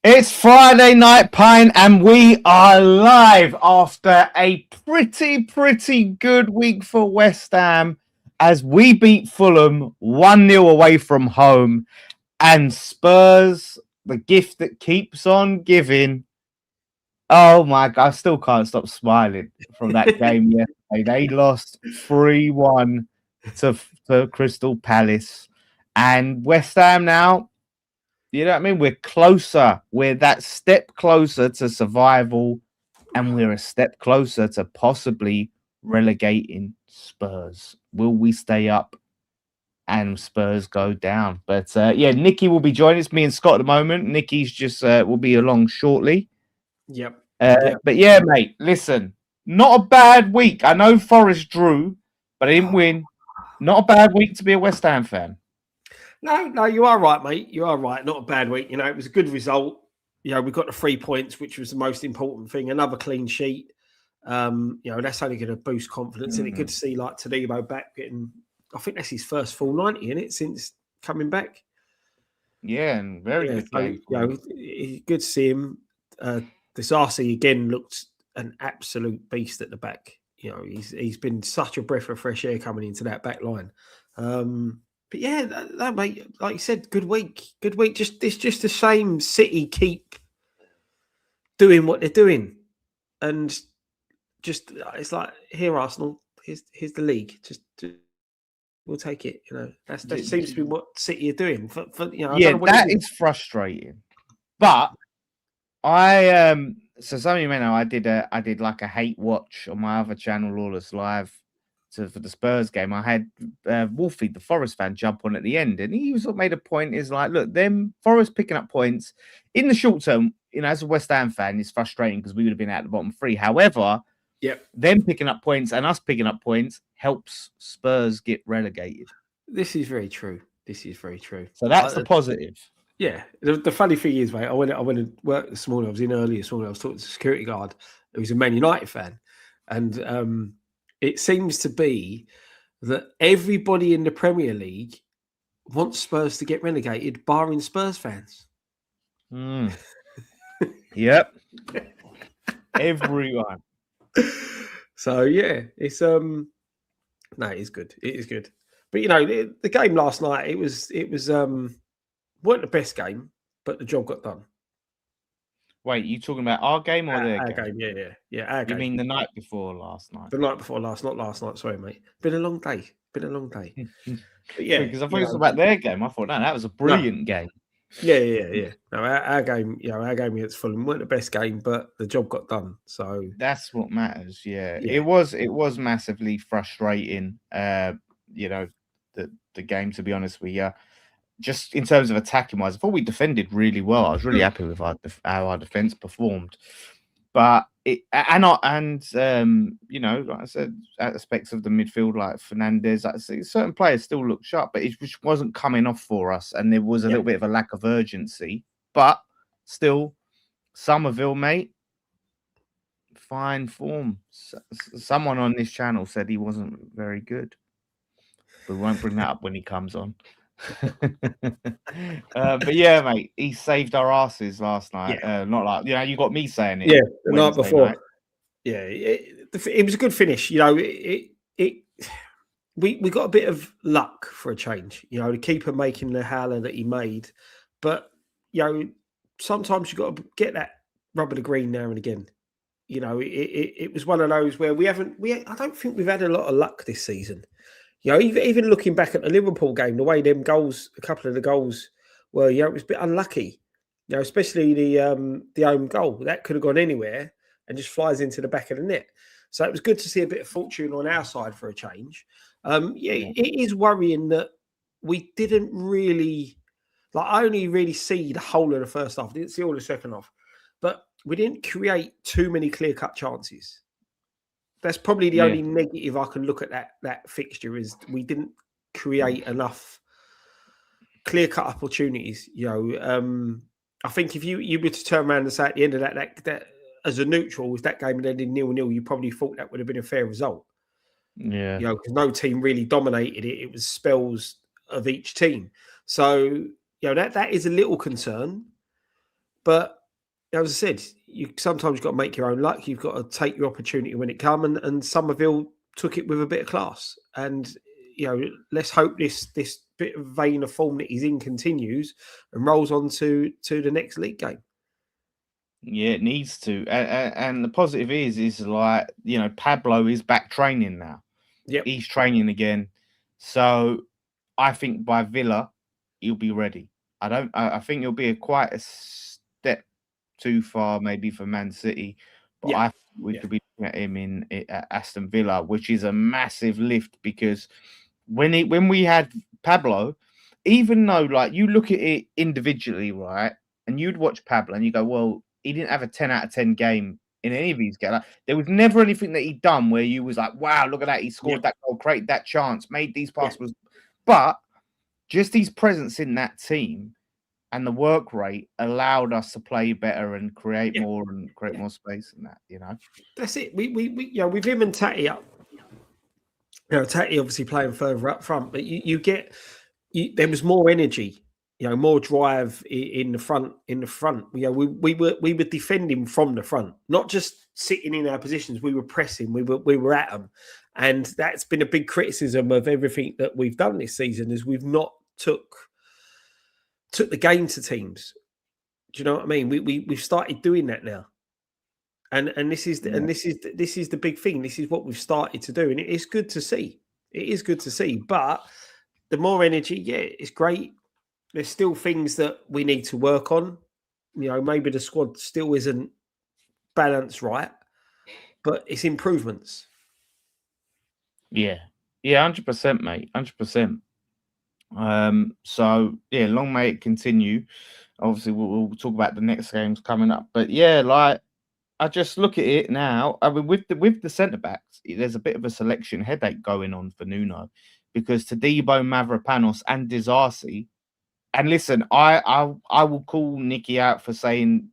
It's Friday night, Pint, and we are live after a pretty good week for West Ham as we beat Fulham 1-0 away from home. And Spurs, the gift that keeps on giving. Oh my God, I still can't stop smiling from that game yesterday. They lost 3-1 to Crystal Palace. And West Ham now, you know what I mean? We're closer. We're that step closer to survival, and we're a step closer to possibly relegating Spurs. Will we stay up and Spurs go down? But yeah, Nikki will be joining us. Me and Scott at the moment. Nikki's just will be along shortly. Yep. But yeah, mate, listen, not a bad week. I know Forest drew, but I didn't win. Not a bad week to be a West Ham fan. No, you are right, mate. You are right. Not a bad week. You know, it was a good result. You know, we got the 3 points, which was the most important thing. Another clean sheet. You know, that's only going to boost confidence. And it's good to see like Tadebo back getting. I think that's his first full 90 in it since coming back. Yeah, and very good game. You know, good to see him. Disasi again looked an absolute beast at the back. You know, he's been such a breath of fresh air coming into that back line. But yeah, that mate, like you said, good week. It's just a shame City keep doing what they're doing, and just it's like here, Arsenal, here's the league. Just we'll take it. You know, that seems to be what City are doing. For you know, yeah, that is frustrating. But so some of you may know I did like a hate watch on my other channel, Lawless Live, for the Spurs game. I had Wolfie, the Forest fan, jump on at the end, and he sort of made a point. Is like, look, them Forest picking up points in the short term. You know, as a West Ham fan, it's frustrating because we would have been at the bottom 3. However, them picking up points and us picking up points helps Spurs get relegated. This is very true. So that's the positive. Yeah. The funny thing is, mate, I went to work this morning. I was in earlier this morning. I was talking to the security guard who's a Man United fan. And it seems to be that everybody in the Premier League wants Spurs to get relegated, barring Spurs fans. Yep. Everyone. So yeah, it's no, it is good. It is good. But you know, the game last night, it was weren't the best game, but the job got done. Wait, you talking about our game or their game? Yeah. Our game. You mean the night before last night? The night before last, not last night. Sorry, mate. Been a long day. But yeah, because I thought it was about their game. I thought, no, that was a brilliant game. Yeah. No, our game, you know, our game against Fulham weren't the best game, but the job got done. So that's what matters. Yeah. It was massively frustrating. You know, the game. To be honest with you, just in terms of attacking wise, I thought we defended really well. I was really happy with how our defense performed. But you know, like I said, aspects of the midfield like Fernandez, certain players still look sharp, but it just wasn't coming off for us, and there was a little bit of a lack of urgency. But still, Somerville, mate, fine form. Someone on this channel said he wasn't very good. We won't bring that up when he comes on. But yeah, mate, he saved our asses last night. Not like, you know, you got me saying it. Yeah, the night before. Night. Yeah, it was a good finish. You know, we got a bit of luck for a change. You know, the keeper making the howler that he made, but you know, sometimes you got to get that rub of the green now and again. You know, it was one of those where I don't think we've had a lot of luck this season. You know, even looking back at the Liverpool game, the way them goals, a couple of the goals were, you know, it was a bit unlucky. You know, especially the own goal that could have gone anywhere and just flies into the back of the net. So it was good to see a bit of fortune on our side for a change. It is worrying that we didn't really, I only really see the whole of the first half. I didn't see all the second half, but we didn't create too many clear-cut chances. That's probably the only negative I can look at that fixture is we didn't create enough clear-cut opportunities. You know, I think if you were to turn around and say at the end of that as a neutral, if that game had ended 0-0, you probably thought that would have been a fair result. Yeah, you know, because no team really dominated it. It was spells of each team. So you know that is a little concern. But as I said, you sometimes got to make your own luck. You've got to take your opportunity when it comes, and Somerville took it with a bit of class. And let's hope this bit of vein of form that he's in continues and rolls on to the next league game. Yeah, it needs to. And the positive is like, Pablo is back training now. Yep. He's training again. So I think by Villa, he'll be ready. I think he'll be quite a step too far maybe for Man City. But Yeah. I think we could be looking at him at Aston Villa, which is a massive lift because when we had Pablo, even though like you look at it individually, right, and you'd watch Pablo and you go, well, he didn't have a 10 out of 10 game in any of these games. Like, there was never anything that he'd done where you was like, wow, look at that, he scored that goal, created that chance, made these passes. But just his presence in that team and the work rate allowed us to play better and create more space and that, That's it. We with him and Tatty up. Tatty obviously playing further up front, but you get there was more energy, more drive in the front. We were defending from the front, not just sitting in our positions. We were pressing. We were at them, and that's been a big criticism of everything that we've done this season. Is we've not took the game to teams. Do you know what I mean? We've started doing that now. And this is the big thing. This is what we've started to do, and it is good to see. It is good to see. But the more energy, it's great. There's still things that we need to work on. Maybe the squad still isn't balanced right, but it's improvements. Yeah, 100%, mate, 100%. So yeah, long may it continue. Obviously, we'll talk about the next games coming up, but yeah, like I just look at it now. I mean, with the centre backs, there's a bit of a selection headache going on for Nuno because Tadibo, Mavropanos, and Disasi. And listen, I will call Nicky out for saying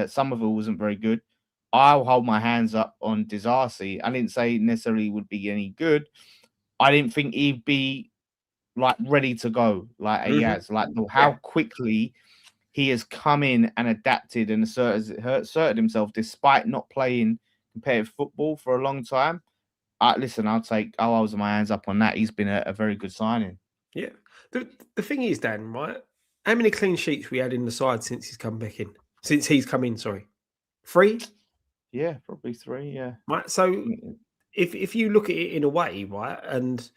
Somerville wasn't very good. I'll hold my hands up on Disasi. I didn't say necessarily he would be any good. I didn't think he'd be like ready to go like he has. Like how quickly he has come in and adapted and asserted himself despite not playing competitive football for a long time. Listen, I'll hold my hands up on that. He's been a very good signing. Yeah. The thing is, Dan, right? How many clean sheets we had in the side since he's come back in? Since he's come in, sorry. 3? Yeah, probably 3, yeah. Right. So if you look at it in a way, right, and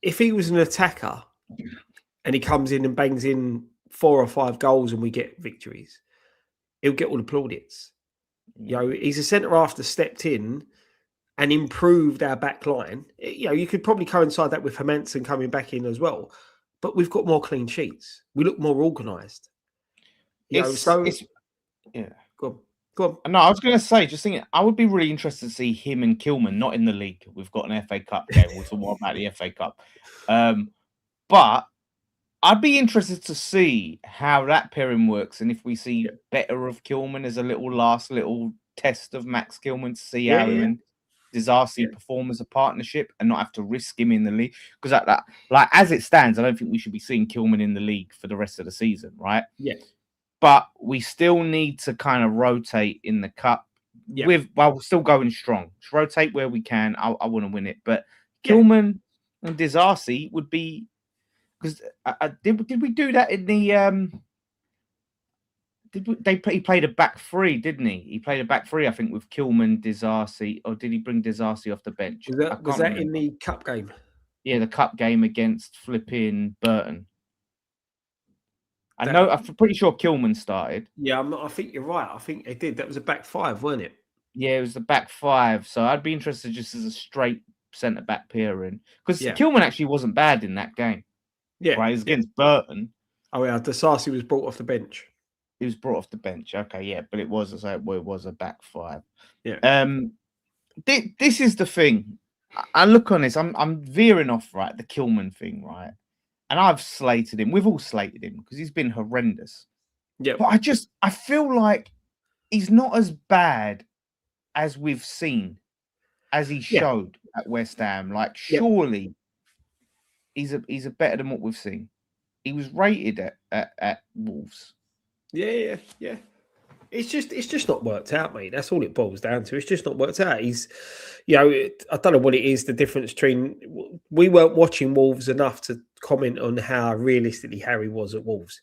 if he was an attacker and he comes in and bangs in 4 or 5 goals and we get victories, he'll get all the plaudits. He's a centre half that stepped in and improved our back line. You could probably coincide that with Hermansen coming back in as well. But we've got more clean sheets. We look more organised. Yeah. Go on. No, I was going to say, just thinking, I would be really interested to see him and Kilman not in the league. We've got an FA Cup game. We'll talk more about the FA Cup. But I'd be interested to see how that pairing works and if we see better of Kilman as a little test of Max Kilman to see how him and Disasi perform as a partnership and not have to risk him in the league. Because like as it stands, I don't think we should be seeing Kilman in the league for the rest of the season, right? Yeah. But we still need to kind of rotate in the cup while we're still going strong. Just rotate where we can. I want to win it. But Kilman and Disasi would be because did we do that in the he played a back 3, didn't he? He played a back 3, I think, with Kilman, Disasi, or did he bring Disasi off the bench? Was that in the cup game? Yeah, the cup game against flipping Burton. I'm pretty sure Kilman started. Yeah, I think you're right. I think they did. That was a back 5, weren't it? Yeah, it was the back 5. So I'd be interested just as a straight centre back pairing because Kilman actually wasn't bad in that game. Yeah, right. It was against Burton. Oh yeah, Disasi was brought off the bench. He was brought off the bench. Okay, yeah, but it was it was a back 5. Yeah. This is the thing. I look on this. I'm veering off the Kilman thing, right? And I've slated him. We've all slated him because he's been horrendous. Yeah. But I feel like he's not as bad as we've seen, as he showed at West Ham. Like, surely he's a better than what we've seen. He was rated at Wolves. Yeah. It's just not worked out, mate. That's all it boils down to. It's just not worked out. He's, I don't know what it is. The difference between we weren't watching Wolves enough to comment on how realistically Harry was at Wolves,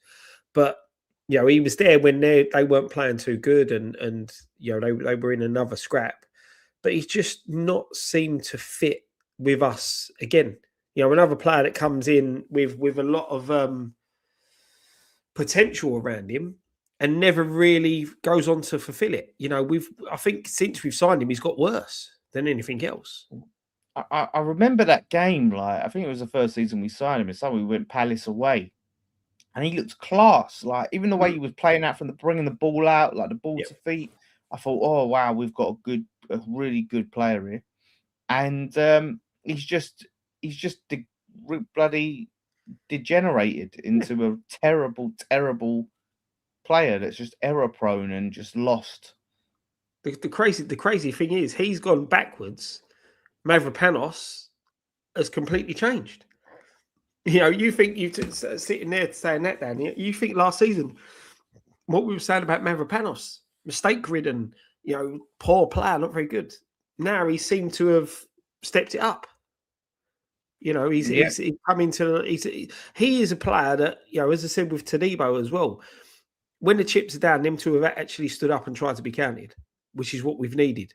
but he was there when they weren't playing too good, and they were in another scrap. But he's just not seemed to fit with us again. Another player that comes in with a lot of potential around him and never really goes on to fulfill it. I think since we've signed him, he's got worse than anything else. I remember that game. Like, I think it was the first season we signed him. It's something we went Palace away, and he looked class. Like, even the way he was playing out from bringing the ball out, like the ball to feet. I thought, oh wow, we've got a really good player here, and he's just bloody degenerated into a terrible player that's just error prone and just lost. The crazy thing is he's gone backwards. Mavropanos has completely changed. You think sitting there saying that, Dan, you think last season what we were saying about Mavropanos, mistake ridden, poor player, not very good. Now he seemed to have stepped it up. He's coming to. He is a player that, as I said with Todibo as well, when the chips are down, them two have actually stood up and tried to be counted, which is what we've needed.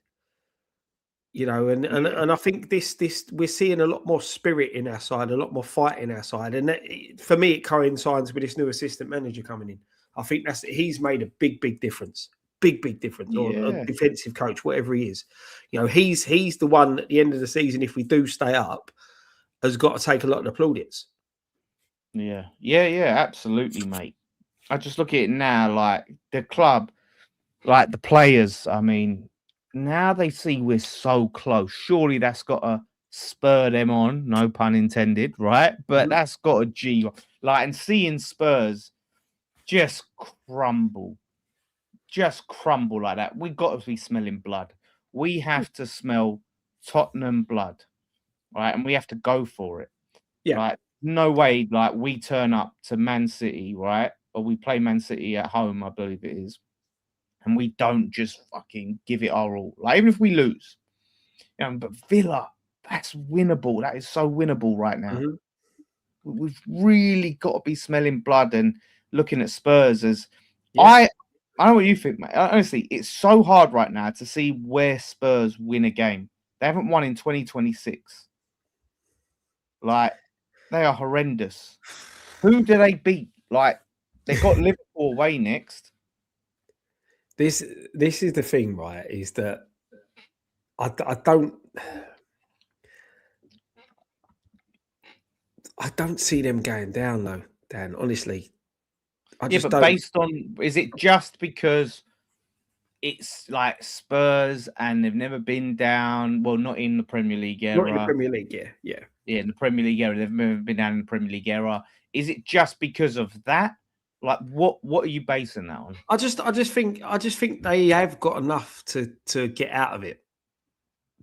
And I think this we're seeing a lot more spirit in our side, a lot more fight in our side, and that, for me, it coincides with this new assistant manager coming in. I think he's made a big difference, big difference, or a defensive coach, whatever he is. He's the one at the end of the season, if we do stay up, has got to take a lot of the plaudits. Yeah, absolutely, mate. I just look at it now, like the club, like the players. I mean, now they see we're so close. Surely that's got to spur them on, no pun intended, right? But that's got a G. Like, and seeing Spurs just crumble like that. We got to be smelling blood. We have to smell Tottenham blood, right? And we have to go for it. Yeah. Like, no way, like, we turn up to Man City, right? Or we play Man City at home, I believe it is, and we don't just fucking give it our all. Like, even if we lose, but Villa, that's winnable. That is so winnable right now. We've really got to be smelling blood and looking at Spurs as I know what you think, mate. Honestly, it's so hard right now to see where Spurs win a game. They haven't won in 2026. Like, they are horrendous. Who do they beat? Like, they got Liverpool away next. This is the thing, right? Is that I don't see them going down, though, Dan. Honestly, I just don't. Based on, is it just because it's like Spurs and they've never been down? Well, not in the Premier League era. Not in the Premier League, yeah. Yeah, in the Premier League era, they've never been down in the Premier League era. Is it just because of that? Like, what are you basing that on? I just think they have got enough to get out of it.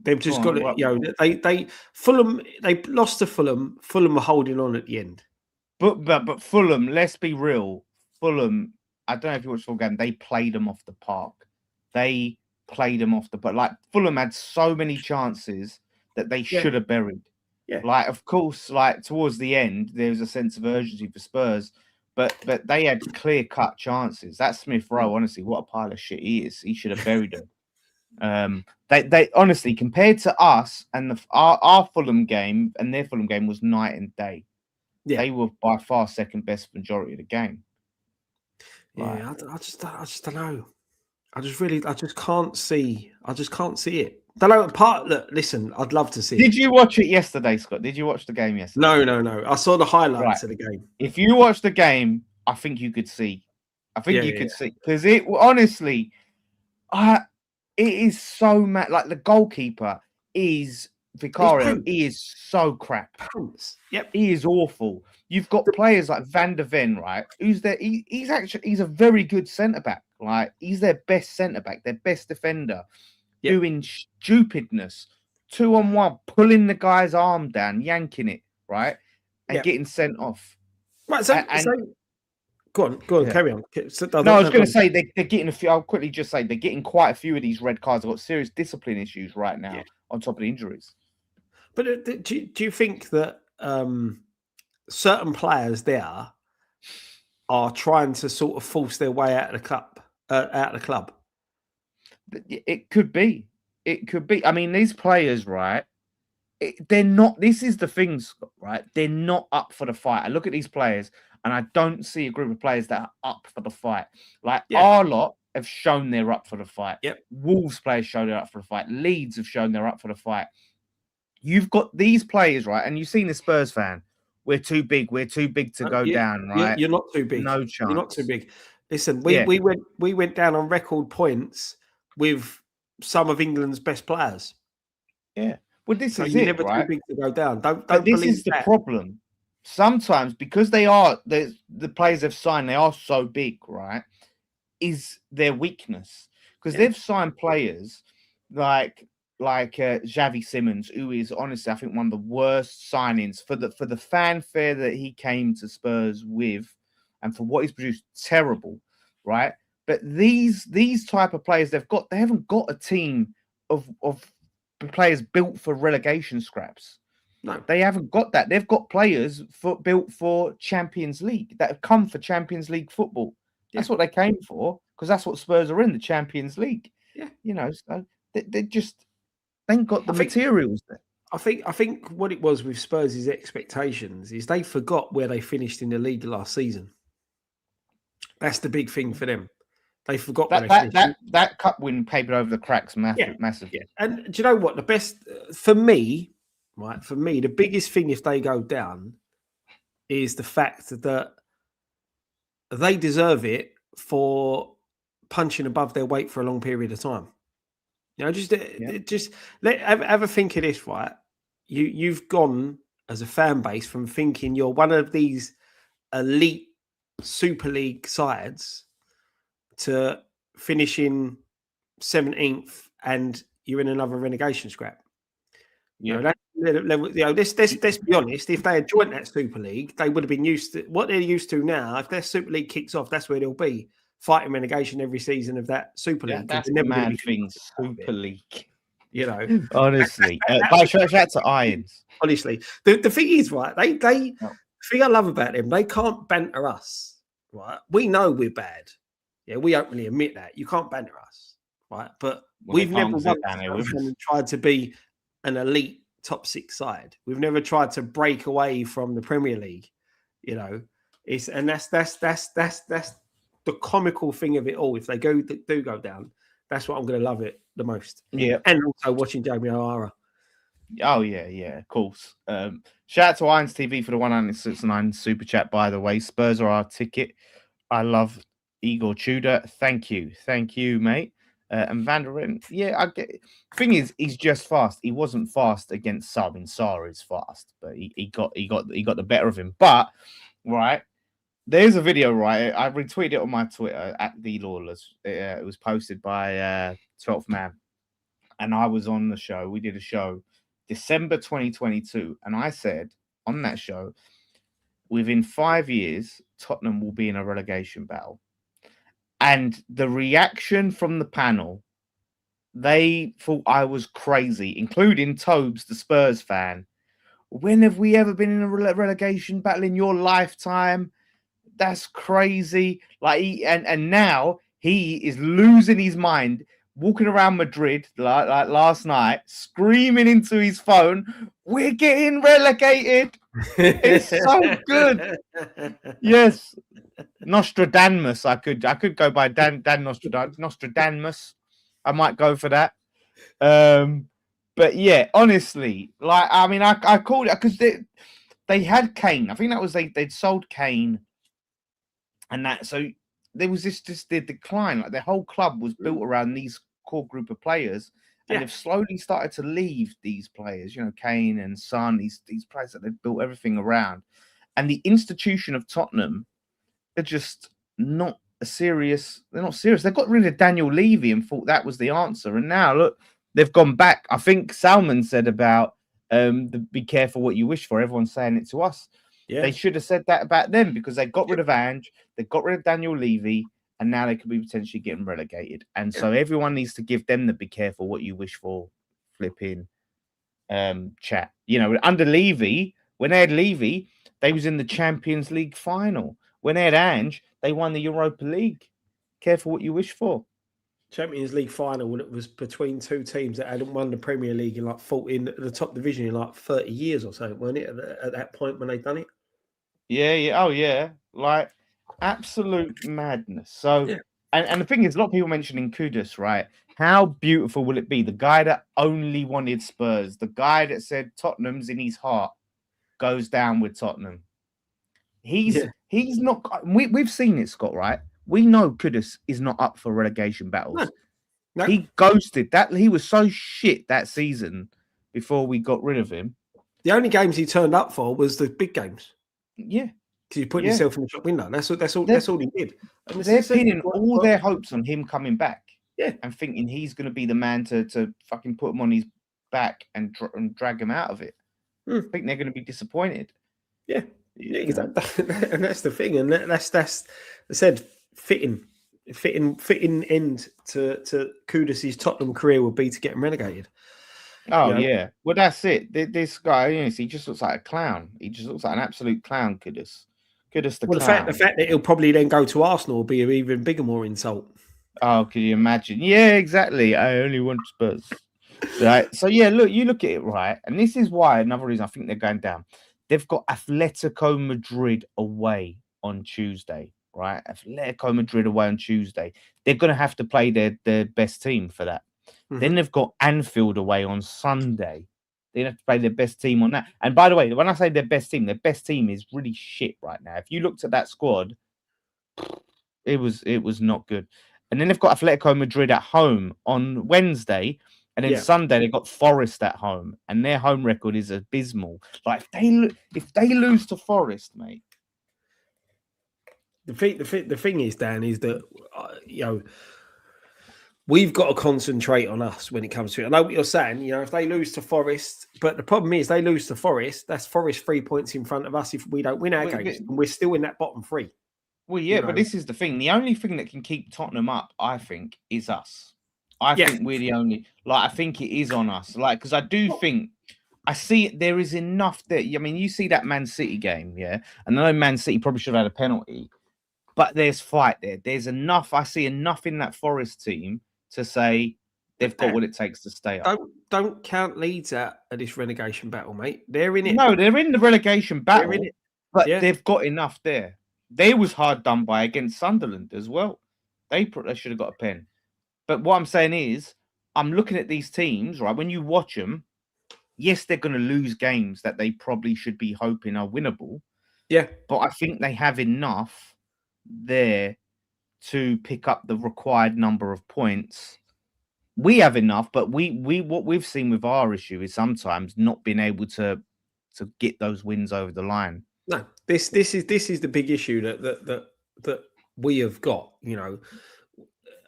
They've just got it. Fulham, they lost to Fulham. Fulham were holding on at the end. But Fulham, let's be real. Fulham, I don't know if you watched the game. They played them off the park. They played them off the park. Like, Fulham had so many chances that they should have buried. Yeah. Like, of course, like towards the end, there was a sense of urgency for Spurs, but they had clear-cut chances. That Smith Rowe, honestly, what a pile of shit he is. He should have buried them. They honestly, compared to us and our Fulham game and their Fulham game, was night and day. Yeah. They were by far second best majority of the game. Yeah, I just don't know. I just can't see it. Don't know. Look, listen, I'd love to see. Did you watch it yesterday, Scott? Did you watch the game yesterday? No. I saw the highlights of the game. If you watch the game, I think you could see. I think you could see, because it honestly, it is so mad. Like, the goalkeeper is Vicario. He is so crap. Yep, he is awful. You've got players like Van der Ven, right? Who's there? He's a very good centre back. Like, he's their best centre back, their best defender. Doing stupidness, 2-on-1, pulling the guy's arm down, yanking it, right, and getting sent off. Right, Go on, Yeah. carry on. No, I was going to say they're getting a few. I'll quickly just say they're getting quite a few of these red cards. They've got serious discipline issues right now on top of the injuries. But do you think that certain players there are trying to sort of force their way out of the club? It could be. It could be. I mean, these players, right? They're not. This is the thing, Scott, right? They're not up for the fight. I look at these players, and I don't see a group of players that are up for the fight. Like our lot have shown they're up for the fight. Yep. Wolves players show they're up for the fight. Leeds have shown they're up for the fight. You've got these players, right? And you've seen the Spurs fan. We're too big. We're too big to go down, right? You're not too big. No chance. You're not too big. Listen, we went down on record points with some of England's best players. Yeah. Well, this is you're it, never right? too big to go down. Don't this is the problem. Sometimes because they are the players they've signed, they are so big, right? Is their weakness because they've signed players like Xavi Simons, who is honestly, I think, one of the worst signings for the fanfare that he came to Spurs with, and for what he's produced. Terrible, right? But these type of players they haven't got a team of players built for relegation scraps. No, they haven't got that. They've got players built for Champions League that have come for Champions League football. That's what they came for, because that's what Spurs are in, the Champions League. Yeah, so they just ain't got the materials there. I think what it was with Spurs' expectations is they forgot where they finished in the league last season. That's the big thing for them. They forgot that cup win papered over the cracks massive. Yeah. And do you know what? The best for me, the biggest thing if they go down is the fact that they deserve it for punching above their weight for a long period of time. Just have a think of this, right? You've gone as a fan base from thinking you're one of these elite Super League sides to finishing 17th and you're in another relegation scrap. Let's be honest. If they had joined that Super League, they would have been used to what they're used to now. If their Super League kicks off, that's where they'll be, fighting relegation every season of that Super League. That's the mad thing, Super League. Honestly. Shout out to Irons. Honestly, the thing is, right? The thing I love about them, they can't banter us, right? We know we're bad. Yeah, we openly admit that. You can't banter us, right? But we've never tried to be an elite top 6 side. We've never tried to break away from the Premier League. That's the comical thing of it all. If they do go down, that's what I'm going to love it the most. Yeah, and also watching Jamie O'Hara. Oh yeah, of course. Shout out to Irons TV for the 169 super chat. By the way, Spurs are our ticket. I love Igor Tudor. Thank you, mate. And Van der Ven, I get it. Thing is, he's just fast. He wasn't fast against Sabin. Sarr is fast, but he got the better of him. But right, there's a video, right? I retweeted it on my Twitter at the Lawless. It was posted by 12th Man, and I was on the show. We did a show December 2022, and I said on that show, within 5 years, Tottenham will be in a relegation battle. And the reaction from the panel, they thought I was crazy, including Tobes, the Spurs fan. When have we ever been in a relegation battle in your lifetime? That's crazy. And now he is losing his mind, walking around Madrid like last night, screaming into his phone, "We're getting relegated." It's so good. Yes. Nostradamus. I could go by Dan Nostradamus. I might go for that. But yeah, honestly, I called it because they had Kane. I think that was they'd sold Kane, and that so there was just the decline. Like the whole club was built around these core group of players, and they've slowly started to leave these players. Kane and Son, these players that they've built everything around, and the institution of Tottenham. They're just not serious. They're not serious. They got rid of Daniel Levy and thought that was the answer. And now, look, they've gone back. I think Salman said about be careful what you wish for. Everyone's saying it to us. Yeah. They should have said that about them because they got rid of Ange, they got rid of Daniel Levy, and now they could be potentially getting relegated. And so everyone needs to give them the be careful what you wish for flipping chat. You know, under Levy, when they had Levy, they was in the Champions League final. When they had Ange, they won the Europa League. Careful what you wish for. Champions League final when it was between two teams that hadn't won the Premier League in like 14, the top division in like 30 years or so, weren't it? At that point when they done it. Yeah. Oh, yeah. Like absolute madness. So, Yeah. and the thing is, a lot of people mentioning Kudus, right? How beautiful will it be? The guy that only wanted Spurs, the guy that said Tottenham's in his heart, goes down with Tottenham. He's not. We've seen it, Scott. Right? We know Kudus is not up for relegation battles. No. He ghosted that. He was so shit that season before we got rid of him. The only games he turned up for was the big games. Yeah, because you put yourself in the shop window. That's all he did. And they're pinning all their hopes on him coming back. Yeah, and thinking he's going to be the man to fucking put him on his back and drag him out of it. I think they're going to be disappointed. Yeah, exactly. And that's the thing, and that's I said fitting end to Kudus' Tottenham career would be to get him relegated. Oh yeah, well that's it. This guy, he just looks like a clown. He just looks like an absolute clown, Kudus. Kudus the clown. The fact that he'll probably then go to Arsenal will be an even bigger, more insult. Oh, can you imagine? Yeah, exactly. I only want Spurs. Right. So yeah, you look at it, right, and this is why another reason I think they're going down. They've got Atletico Madrid away on Tuesday, right? Atletico Madrid away on Tuesday. They're going to have to play their best team for that. Mm-hmm. Then they've got Anfield away on Sunday. They have to play their best team on that. And by the way, when I say their best team is really shit right now. If you looked at that squad, it was not good. And then they've got Atletico Madrid at home on Wednesday. And then Sunday they've got Forest at home, and their home record is abysmal. Like if they lose to Forest, mate. The thing is, Dan, is that we've got to concentrate on us when it comes to it. I know what you're saying. If they lose to Forest, but the problem is they lose to Forest. That's Forest 3 points in front of us if we don't win our games, and we're still in that bottom three. Well, yeah, but this is the thing. The only thing that can keep Tottenham up, I think, is us. I think we're the only. I think it is on us. Because I do think I see there is enough there. I mean, you see that Man City game, yeah, and I know Man City probably should have had a penalty, but there's fight there. There's enough. I see enough in that Forest team to say they've got what it takes to stay up. Don't count Leeds out of this relegation battle, mate. They're in it. No, they're in the relegation battle, but they've got enough there. They was hard done by against Sunderland as well. They should have got a pen. But what I'm saying is, I'm looking at these teams, right? When you watch them, yes, they're going to lose games that they probably should be hoping are winnable. Yeah. But I think they have enough there to pick up the required number of points. We have enough, but we what we've seen with our issue is sometimes not being able to get those wins over the line. No, this is the big issue that we have got.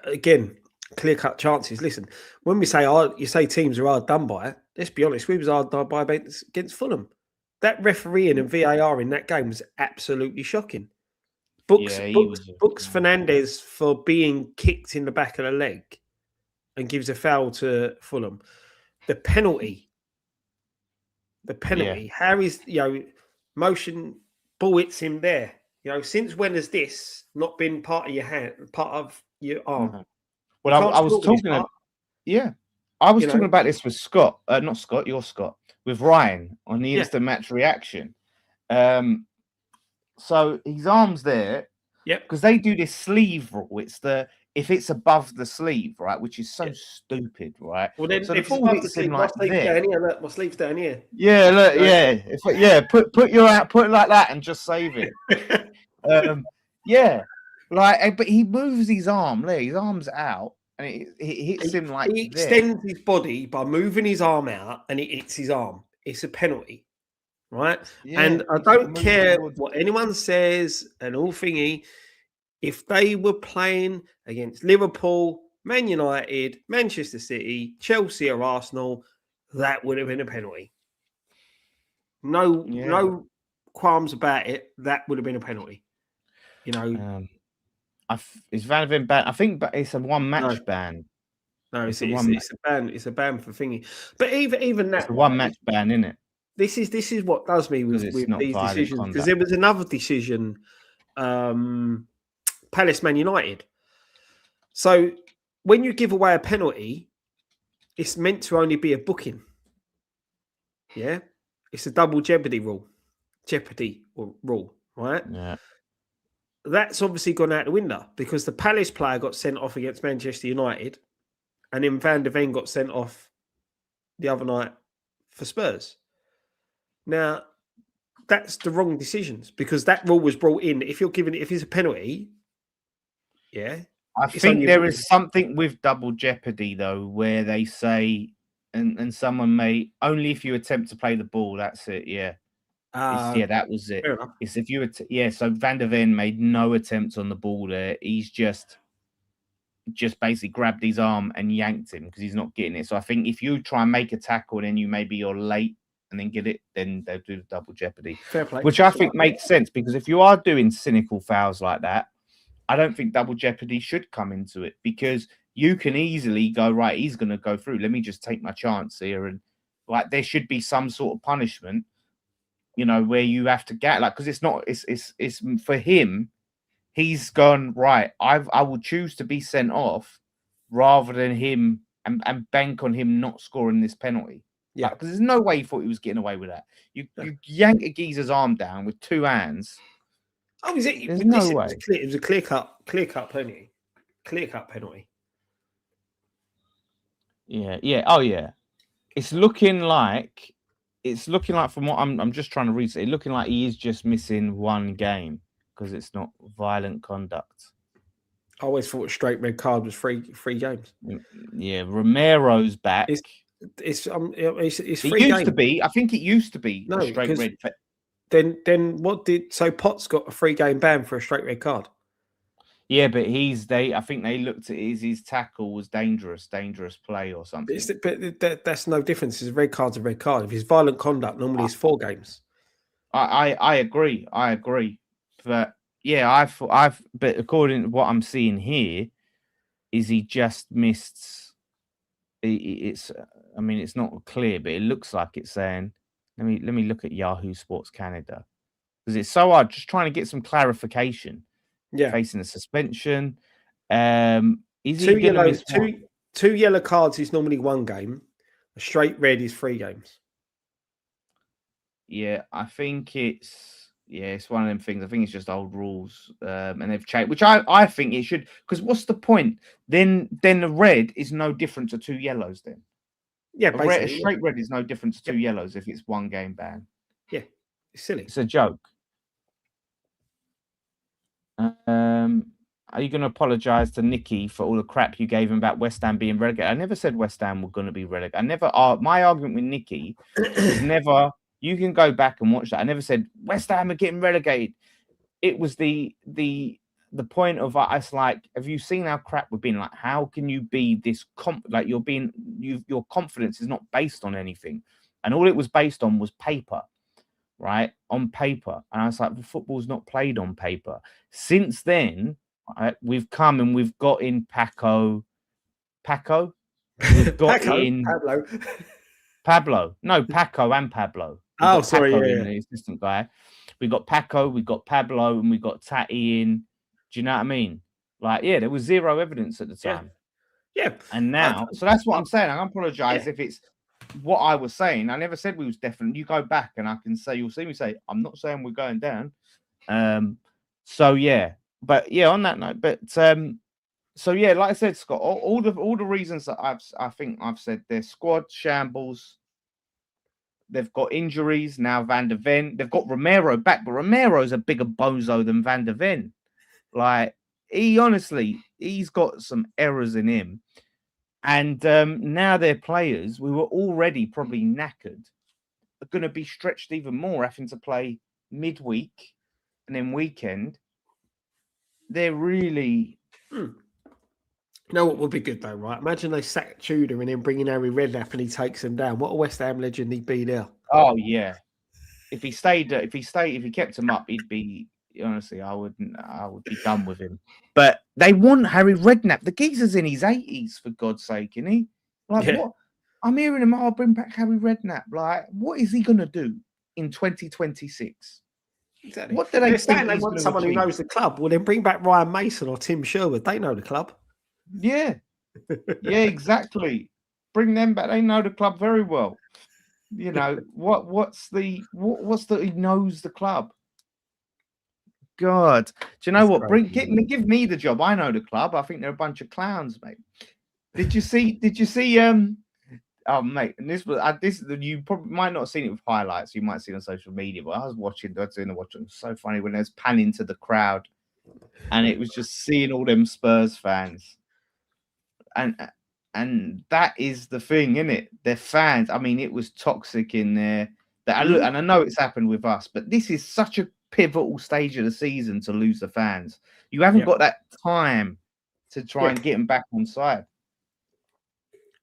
Again, clear-cut chances. Listen, when we say you say teams are hard done by, let's be honest, we was hard done by against Fulham. That refereeing and VAR in that game was absolutely shocking. Books Fernandez for being kicked in the back of the leg and gives a foul to Fulham. The penalty. Harry's motion ball hits him there. Since when has this not been part of your hand, part of your arm? Mm-hmm. Well, I was talking about, I was talking about this with Scott, not Scott, you're Scott, with Ryan on the instant match reaction. So his arm's there, because they do this sleeve rule. It's if it's above the sleeve, right, which is so stupid, right? Well, then so if it's above the sleeve, my sleeve's down here. Look, my sleeve's down here. Yeah, look, put your out, put it like that, and just save it. But he moves his arm, his arm's out, and it hits him like he extends his body by moving his arm out, and it hits his arm. It's a penalty, right? Yeah, and I don't care what anyone says and all thingy. If they were playing against Liverpool, Man United, Manchester City, Chelsea, or Arsenal, that would have been a penalty. No qualms about it, that would have been a penalty. You know, is Van der Ven banned? I think, but it's a one-match ban. No, It's it's a ban. It's a ban for thingy. But even that, It's a one-match ban, isn't it? This is what does me with not these violent decisions, conduct. because there was another decision, Palace Man United. So when you give away a penalty, it's meant to only be a booking. Yeah, it's a double jeopardy rule. Rule, right? Yeah. That's obviously gone out the window because the Palace player got sent off against Manchester United, and then Van der Ven got sent off the other night for Spurs. Now, that's the wrong decisions because that rule was brought in. If it's a penalty, yeah. I think there is something with double jeopardy though, where they say, and someone may only if you attempt to play the ball. That's it. Yeah. That was it. It's if you so Van der Ven made no attempts on the ball there. He's just basically grabbed his arm and yanked him because he's not getting it. So I think if you try and make a tackle and then you're late and then get it, then they'll do the double jeopardy. Fair play. Which I think makes sense because if you are doing cynical fouls like that, I don't think double jeopardy should come into it because you can easily go, right, he's going to go through. Let me just take my chance here. And like, there should be some sort of punishment, you know, where you have to get like, because it's for him. He's gone, right, I will choose to be sent off rather than him and bank on him not scoring this penalty. Yeah. Because there's no way he thought he was getting away with that. You yank a geezer's arm down with two hands. Oh, is it? There's no way. It was a clear cut penalty. Clear cut penalty. Yeah. Oh, yeah. It's looking like from what I'm just trying to read, it's looking like he is just missing one game because it's not violent conduct. I always thought a straight red card was three games. Yeah, Romero's back. It's 3 games. Used to be. I think it used to be a straight red. Then what did Potts got a 3-game ban for a straight red card? Yeah, but I think they looked at his tackle was dangerous play or something. But that's no difference. It's a red card's a red card. If it's violent conduct, normally it's 4 games. I agree. But yeah, but according to what I'm seeing here, is he just missed? It's not clear, but it looks like it's saying. Let me look at Yahoo Sports Canada because it's so hard just trying to get some clarification. Yeah, facing a suspension. Is he going to miss two yellow cards is normally 1 game. A straight red is 3 games. Yeah, I think it's one of them things. I think it's just old rules, and they've changed, which I think it should. Because what's the point? Then the red is no different to 2 yellows. Then a straight red is no different to 2 yellows if it's 1 game ban. Yeah, it's silly. It's a joke. Are you going to apologise to Nicky for all the crap you gave him about West Ham being relegated? I never said West Ham were going to be relegated. My argument with Nicky was never. You can go back and watch that. I never said West Ham are getting relegated. It was the point of us like, have you seen how crap we've been? Like, how can you be this your confidence is not based on anything, and all it was based on was paper. Right, on paper. And I was like, well, football's not played on paper. Since then, we've come and we've got in Paco. We've got in Pablo. No, Paco and Pablo. Sorry, the assistant guy. We got Paco, we got Pablo, and we got Tati in. Do you know what I mean? Like, yeah, there was zero evidence at the time. Yeah. And now, so that's what I'm saying. I apologize if it's what I was saying. I never said we was definite. You go back and I can say, you'll see me say, I'm not saying we're going down. So yeah, but yeah, on that note, but so yeah, like I said, Scott, all the reasons that I think I've said, their squad shambles. They've got injuries now. Van der Ven, they've got Romero back, but Romero's a bigger bozo than Van der Ven. Like, he's got some errors in him. And now their players, we were already probably knackered, are going to be stretched even more, having to play midweek and then weekend. They're really... You know what would be good, though, right? Imagine they sack Tudor and then bringing Harry Redknapp and he takes them down. What a West Ham legend he'd be there. Oh, yeah. if he kept him up, he'd be honestly, I would be done with him. But they want Harry Redknapp. The geezer's in his 80s, for God's sake, isn't he? Like Yeah. what? I'm hearing him. I'll bring back Harry Redknapp. Like, what is he gonna do in 2026? Exactly. What do they They're think saying they he's want going to someone who achieve? knows the club. Well, then bring back Ryan Mason or Tim Sherwood. They know the club. Yeah, yeah, exactly. Bring them back. They know the club very well. You know what's the he knows the club. God, do you know It's what? crazy. Give me the job. I know the club. I think they're a bunch of clowns, mate. Did you see? Oh, mate, and this was you probably might not have seen it with highlights. You might see it on social media, but I was watching. I was doing the watching. It was so funny when there's panning to the crowd, and it was just seeing all them Spurs fans, and that is the thing, isn't it? They're fans. I mean, it was toxic in there. That I look, and I know it's happened with us, but this is such a pivotal stage of the season to lose the fans. You haven't got that time to try and get them back on side.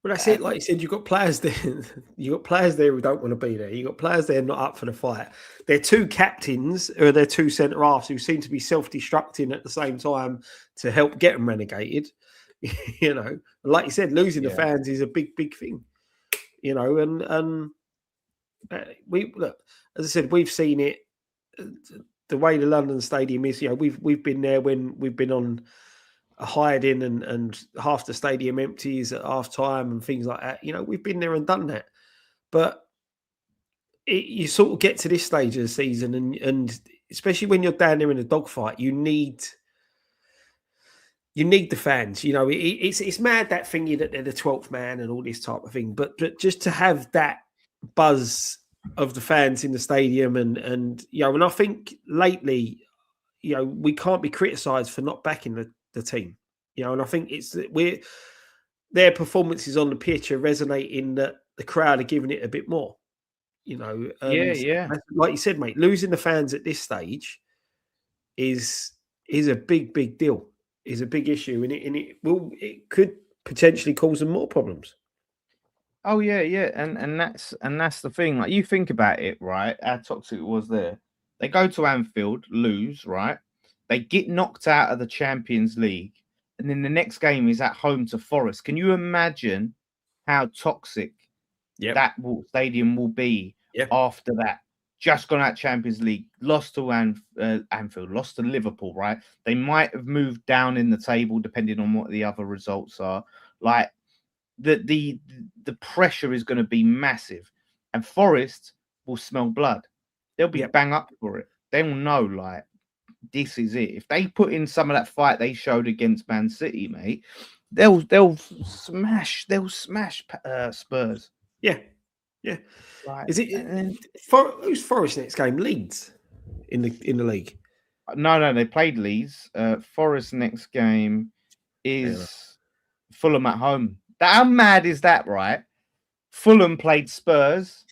Well, that's it. Like you said, you've got players there. You've got players there who don't want to be there. You've got players there not up for the fight. They're two captains, or they're two centre halves who seem to be self-destructing at the same time to help get them relegated. You know, like you said, losing the fans is a big, big thing. You know, and we look, as I said, we've seen it. The way the London Stadium is, you know, we've been there when we've been on a hiding and half the stadium empties at half time and things like that. You know, we've been there and done that. But you sort of get to this stage of the season and especially when you're down there in a dogfight, you need the fans. You know, it's mad that thingy that they're the 12th man and all this type of thing. But just to have that buzz of the fans in the stadium and you know, and I think lately, you know, we can't be criticised for not backing the team. You know, and I think their performances on the pitch are resonating that the crowd are giving it a bit more. You know, Yeah. Like you said, mate, losing the fans at this stage is a big, big deal. Is a big issue, and it could potentially cause them more problems. Oh yeah, and that's the thing. Like you think about it, right? How toxic it was there. They go to Anfield, lose, right? They get knocked out of the Champions League, and then the next game is at home to Forest. Can you imagine how toxic that stadium will be after that? Just gone out Champions League, lost to Anfield, lost to Liverpool, right? They might have moved down in the table depending on what the other results are. Like the pressure is going to be massive, and Forest will smell blood. They'll be bang up for it. They will know, like, this is it. If they put in some of that fight they showed against Man City, mate, they'll smash Spurs. Yeah. Like, Is it who's Forest next game? Leeds in the league. No, they played Leeds. Forest next game is Fulham at home. How mad is that, right? Fulham played Spurs,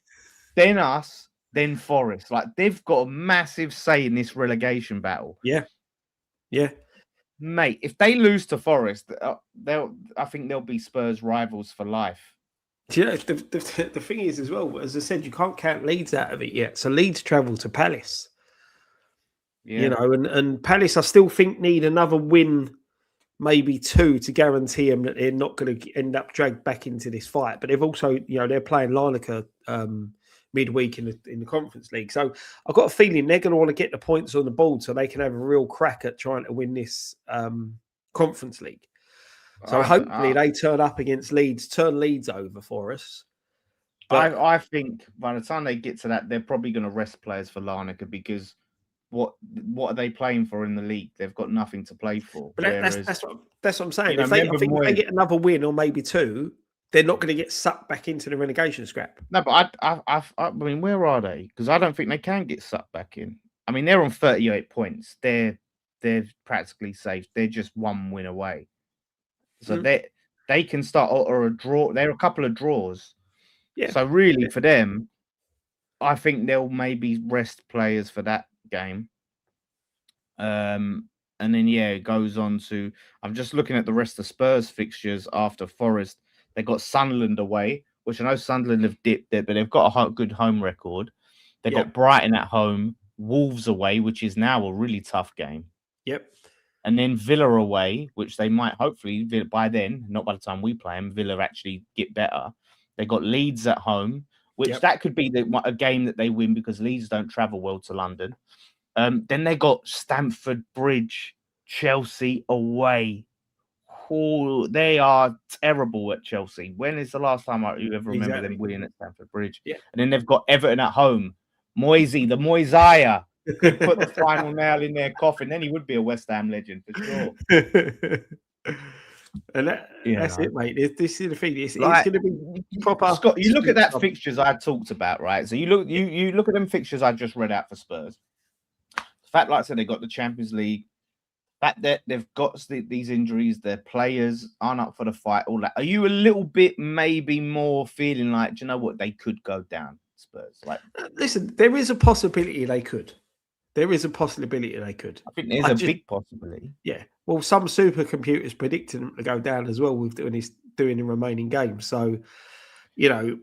then us, then Forest. Like, they've got a massive say in this relegation battle. Yeah. Mate, if they lose to Forest, I think they'll be Spurs rivals for life. Do you know, the thing is as well, as I said, you can't count Leeds out of it yet. So Leeds travel to Palace. You know, and Palace, I still think need another win, maybe two, to guarantee them that they're not going to end up dragged back into this fight. But they've also, you know, they're playing Larnaca midweek in the Conference League. So I've got a feeling they're going to want to get the points on the board so they can have a real crack at trying to win this Conference League. So hopefully they turn up against Leeds, turn Leeds over for us. But I think by the time they get to that, they're probably going to rest players for Larnaca because what are they playing for in the league? They've got nothing to play for. But that's what I'm saying. You know, if they get another win or maybe two, they're not going to get sucked back into the relegation scrap. No, but I mean, where are they? Because I don't think they can get sucked back in. I mean, they're on 38 points. They're practically safe. They're just one win away. So they can start or a draw. There are a couple of draws. Yeah. So really, for them, I think they'll maybe rest players for that game. And then it goes on to. I'm just looking at the rest of Spurs fixtures after Forest. They got Sunderland away, which I know Sunderland have dipped there, but they've got a good home record. They got Brighton at home, Wolves away, which is now a really tough game. Yep. And then Villa away, which they might hopefully by then, not by the time we play them, Villa actually get better. They got Leeds at home, which that could be a game that they win because Leeds don't travel well to London. Then they got Stamford Bridge, Chelsea away. Oh, they are terrible at Chelsea. When is the last time you ever remember them winning at Stamford Bridge? Yeah. And then they've got Everton at home. Moisey, the Moisiah, could put the final nail in their coffin. Then he would be a West Ham legend for sure. And that's it, mate. This is the thing. It's Like, going to be proper. Scott, you look at that fixtures I talked about, right? So you look at them fixtures I just read out for Spurs. The fact, like I said, they got the Champions League. Fact that they've got these injuries, their players aren't up for the fight. All that. Are you a little bit maybe more feeling like, do you know what, they could go down, Spurs? Like, listen, there is a possibility they could. There is a possibility they could. I think there's a big possibility. Yeah. Well, some supercomputers predicting them to go down as well with doing the remaining games. So, you know,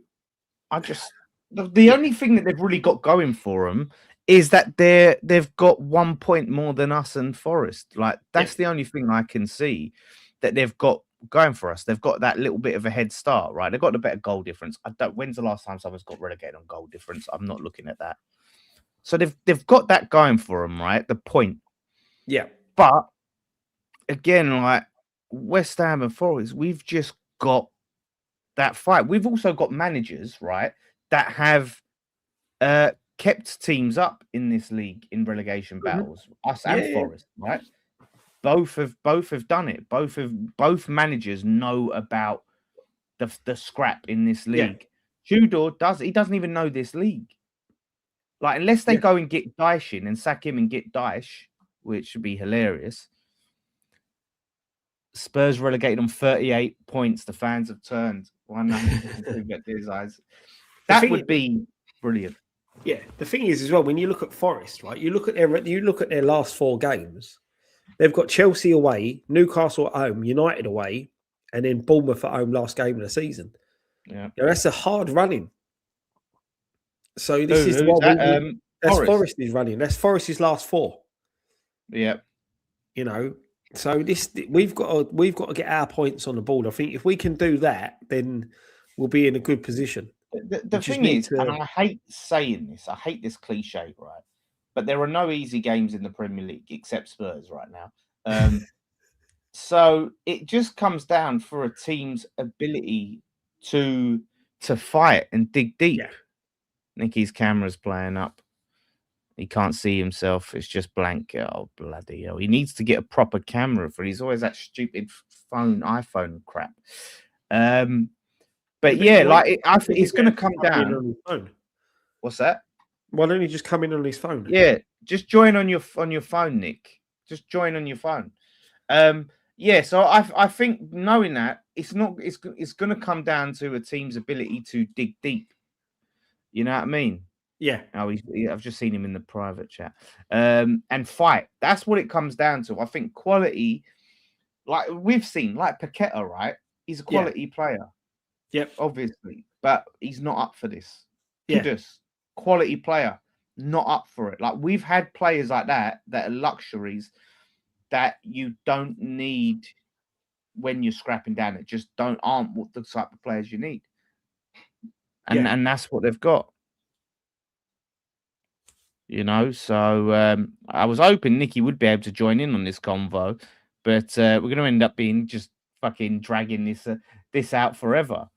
the only thing that they've really got going for them is that they've got 1 point more than us and Forest. Like, that's the only thing I can see that they've got going for us. They've got that little bit of a head start, right? They've got the better goal difference. When's the last time someone's got relegated on goal difference? I'm not looking at that. So they've got that going for them, right? The point. Yeah. But again, like West Ham and Forest, we've just got that fight. We've also got managers, right, that have kept teams up in this league in relegation battles. Us and Forest, right? Both have done it. Both managers know about the scrap in this league. Tudor doesn't even know this league. Like, unless they go and get Dyche in and sack him and get Dyche, which would be hilarious. Spurs relegated on 38 points. The fans have turned 100 his eyes. That would be brilliant. Yeah, the thing is as well, when you look at Forest, right? You look at their last 4 games. They've got Chelsea away, Newcastle at home, United away, and then Bournemouth at home last game of the season. Yeah, that's a hard running. So this is what that's Forest's running. That's Forest's last 4. Yeah, you know. So we've got to get our points on the board. I think if we can do that, then we'll be in a good position. The thing is, and I hate saying this, I hate this cliche, right? But there are no easy games in the Premier League except Spurs right now. So it just comes down for a team's ability to fight and dig deep. Yeah. Nicky's camera's playing up. He can't see himself. It's just blank. Oh, bloody hell. He needs to get a proper camera for it. He's always that stupid iPhone crap. But yeah, like I think it's going to come down. On his phone. What's that? Why don't he just come in on his phone? Yeah, just join on your phone, Nick. Just join on your phone. Yeah, so I think knowing that it's going to come down to a team's ability to dig deep. You know what I mean? Yeah. Oh, I've just seen him in the private chat. And fight. That's what it comes down to. I think quality, like we've seen, like Paqueta, right? He's a quality player. Yep. Obviously. But he's not up for this. Kudus, quality player, not up for it. Like we've had players like that are luxuries that you don't need when you're scrapping down. It just aren't what the type of players you need. And that's what they've got. You know, so I was hoping Nicky would be able to join in on this convo, but we're going to end up being just fucking dragging this out forever.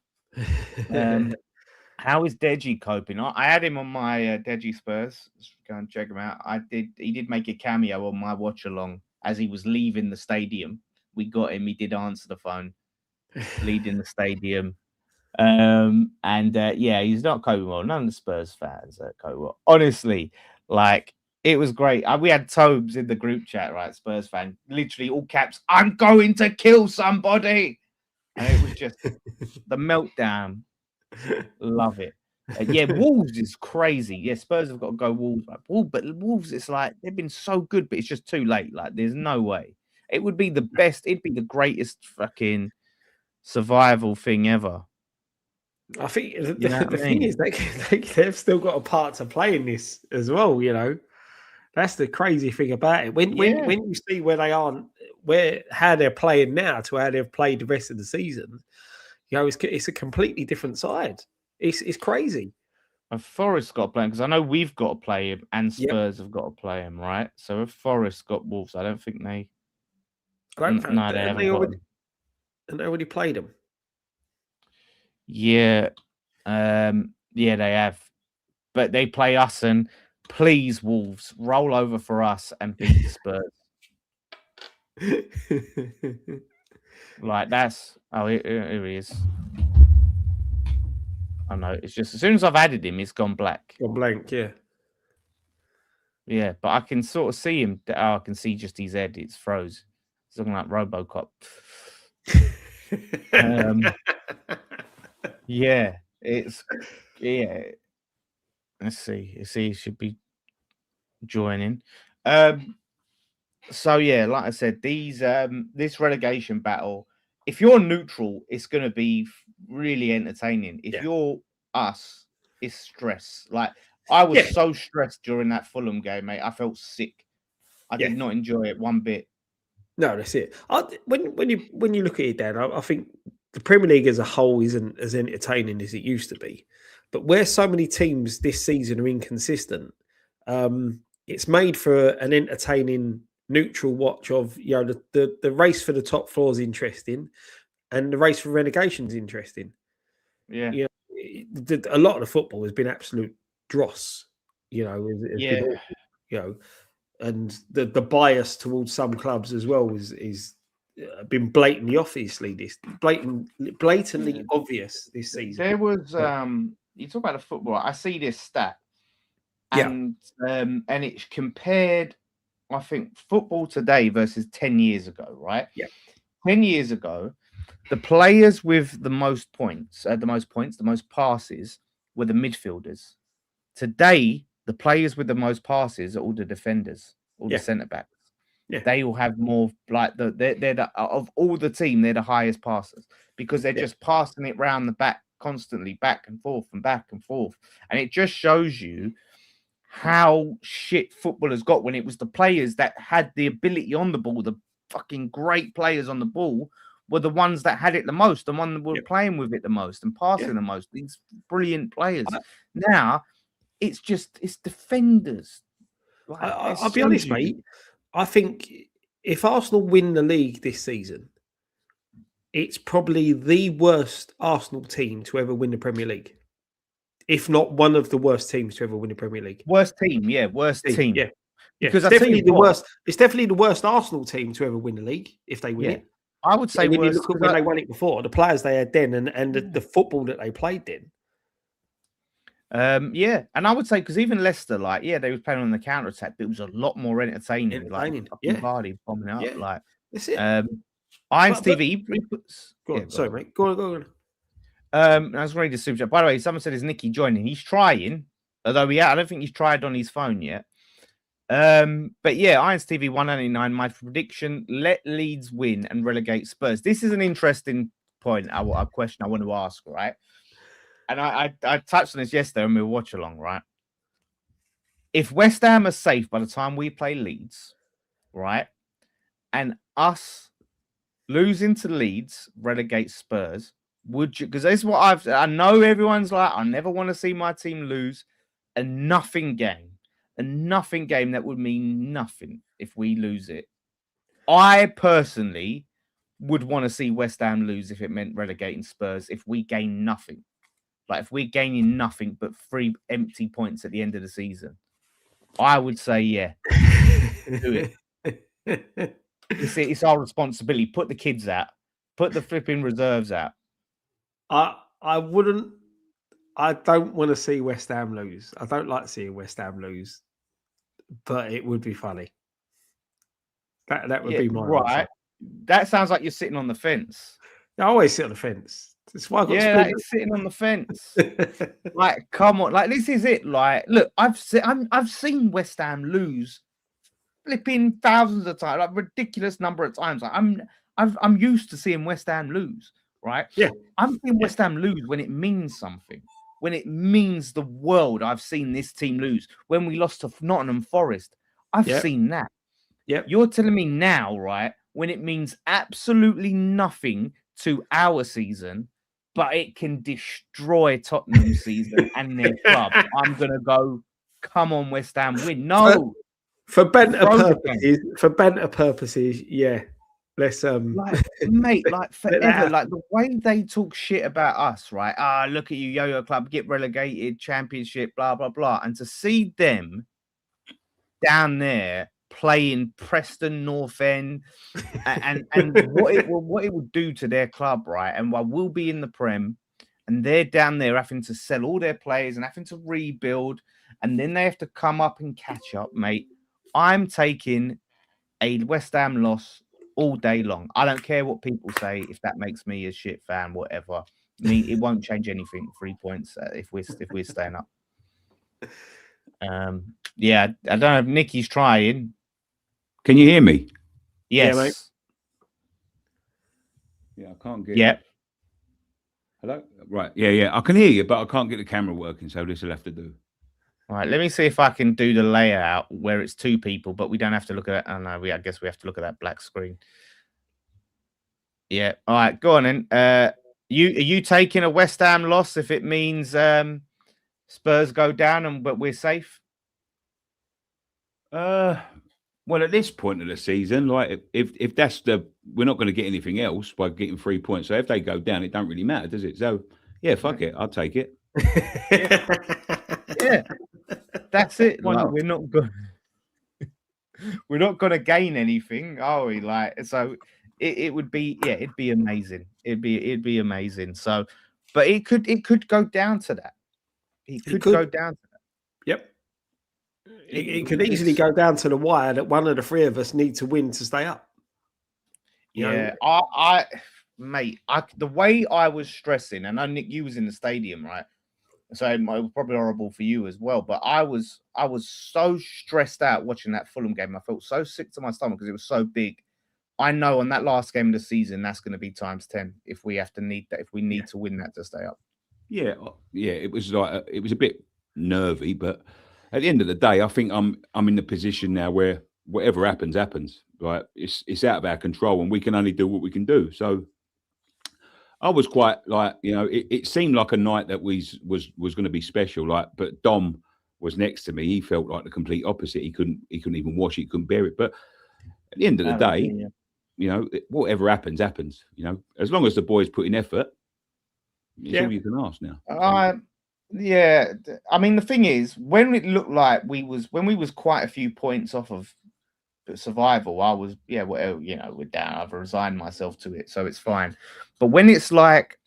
How is Deji coping? I had him on my Deji Spurs. Let's go and check him out. He did make a cameo on my watch along as he was leaving the stadium. We got him. He did answer the phone, leading the stadium. He's not coping well. None of the Spurs fans are coping well. Honestly, like it was great. We had Tobes in the group chat, right? Spurs fan, literally all caps. I'm going to kill somebody, and it was just the meltdown. Love it. Wolves is crazy. Yeah, Spurs have got to go Wolves, but Wolves, it's like they've been so good, but it's just too late. Like, there's no way. It would be the best. It'd be the greatest fucking survival thing ever. I think You know what the I thing mean? is they've still got a part to play in this as well. You know, that's the crazy thing about it. Yeah, When you see where they are, how they're playing now to how they've played the rest of the season, you know, it's a completely different side. It's crazy. and Forest got to play him because I know we've got to play him, and Yep. Spurs have got to play him, right? So if Forest got Wolves, I don't think they. I don't think, No, they haven't got them. and they already played them. Yeah, yeah, they have, but they play us, and please, Wolves, roll over for us and beat Spurs. Like that's here he is. I know it's just as soon as I've added him, it's gone black. Gone blank, yeah. Yeah, but I can sort of see him. I can see just his head. It's froze. It's looking like RoboCop. Yeah, it's yeah. Let's see. He should be joining. So yeah, like I said, these this relegation battle. If you're neutral, it's going to be really entertaining. If Yeah. you're us, it's stress. Like I was Yeah. so stressed during that Fulham game, mate. I felt sick. I Yeah. did not enjoy it one bit. No, that's it. When you look at it, Dan, I think the Premier League as a whole isn't as entertaining as it used to be. But where so many teams this season are inconsistent, it's made for an entertaining neutral watch of, you know, the race for the top floor is interesting, and the race for relegation is interesting. Yeah, You know, a lot of the football has been absolute dross. You know, has been yeah. awful, you know, and the bias towards some clubs as well is been blatantly blatantly obvious this season. There was Yeah, you talk about the football. I see this stat, yeah, and it's compared. I think football today versus 10 years ago, right? yeah. 10 years ago, the players with the most points, the most passes were the midfielders. Today, the players with the most passes are all the defenders, all the Yeah. centre backs. Yeah. They all have more like they're the of all the team, they're the highest passers because they're Yeah. just passing it round the back constantly, back and forth and back and forth. And it just shows you how shit football has got when it was the players that had the ability on the ball, the fucking great players on the ball were the ones that had it the most, the one that were Yeah. playing with it the most and Yeah. passing the most. These brilliant players. I, Now it's defenders. Like I'll be honest, mate. I think if Arsenal win the league this season, it's probably the worst Arsenal team to ever win the Premier League, if not one of the worst teams to ever win the Premier League. Worst team, yeah, worst team. Yeah. Yeah, Because it's I tell definitely you the what, worst. It's definitely the worst Arsenal team to ever win the league if they win yeah, it. I would say When you worst look at when they won it before, the players they had then, and the football that they played then. Yeah, and I would say because even Leicester, like, yeah, they was playing on the counter attack, but it was a lot more entertaining. Like fucking Yeah, Vardy bombing up, yeah, like that's it. Irons But TV. He puts, go yeah, on, sorry, mate. Go on. I was reading the super chat. By the way, someone said is Nicky joining. He's trying, although I don't think he's tried on his phone yet. But yeah, Irons TV 199. My prediction: let Leeds win and relegate Spurs. This is an interesting point. A question I want to ask, right? And I touched on this yesterday when we were watch along, right? If West Ham are safe by the time we play Leeds, right, and us losing to Leeds relegate Spurs, would you? Because this is what I know everyone's like, I never want to see my team lose a nothing game that would mean nothing if we lose it. I personally would want to see West Ham lose if it meant relegating Spurs if we gain nothing. Like if we're gaining nothing but 3 empty points at the end of the season. I would say, yeah, do it. It's our responsibility. Put the kids out. Put the flipping reserves out. I wouldn't. I don't want to see West Ham lose. I don't like seeing West Ham lose, but it would be funny. That would be my right. answer. That sounds like you're sitting on the fence. I always sit on the fence. That's why I got that is sitting on the fence. Like, come on, like this is it. Like, look, I've seen West Ham lose, flipping thousands of times, like ridiculous number of times. Like, I'm used to seeing West Ham lose. right? Yeah. I'm seeing West Ham lose when it means something, when it means the world. I've seen this team lose. When we lost to Nottingham Forest, I've seen that. Yep. You're telling me now, right, when it means absolutely nothing to our season, but it can destroy Tottenham's season and their club. I'm going to go, come on, West Ham, win. No. For banter Throw the purposes, yeah. Let's like, mate, like forever, out. like the way they talk shit about us, right? Ah, look at you, Yo-Yo Club, get relegated, championship, blah blah blah, and to see them down there playing Preston North End, and what it will do to their club, right? And while we'll be in the Prem, and they're down there having to sell all their players and having to rebuild, and then they have to come up and catch up, mate. I'm taking a West Ham loss all day long. I don't care what people say. If that makes me a shit fan, whatever. It won't change anything. 3 points if we're staying up. Yeah, I don't know if Nicky's trying. Can you hear me? Yes. Yeah, mate. Yeah, I can't get. Yeah. Hello. Right. Yeah. I can hear you, but I can't get the camera working. So this will have to do. All right. Let me see if I can do the layout where it's two people, but we don't have to look at that. Oh no, I guess we have to look at that black screen. Yeah. All right. Go on then. Are you taking a West Ham loss if it means Spurs go down but we're safe? Well, at this point of the season, like if that's we're not going to get anything else by getting 3 points. So if they go down, it don't really matter, does it? So yeah, fuck it, I'll take it. Yeah, that's it. Why like, not? We're not going to gain anything, are we? Like, so it would be, yeah, it'd be amazing. It'd be amazing. So, but it could go down to that. It could go down to that. Yep. It could easily go down to the wire that one of the three of us need to win to stay up. Yeah, mate, the way I was stressing, and I know Nick, you was in the stadium, right? So it was probably horrible for you as well. But I was so stressed out watching that Fulham game. I felt so sick to my stomach because it was so big. I know on that last game of the season, that's going to be times 10 if we need to win that to stay up. Yeah, it was like it was a bit nervy, but at the end of the day, I think I'm in the position now where whatever happens, happens. Right, it's out of our control, and we can only do what we can do. So I was quite like, it seemed like a night that was going to be special. Like, but Dom was next to me. He felt like the complete opposite. He couldn't even watch it. He couldn't bear it. But at the end of the day, whatever happens, happens. As long as the boys put in effort, it's all you can ask now. Yeah, I mean, the thing is, when it looked like we was quite a few points off of survival, I was, we're down. I've resigned myself to it, so it's fine. But when it's like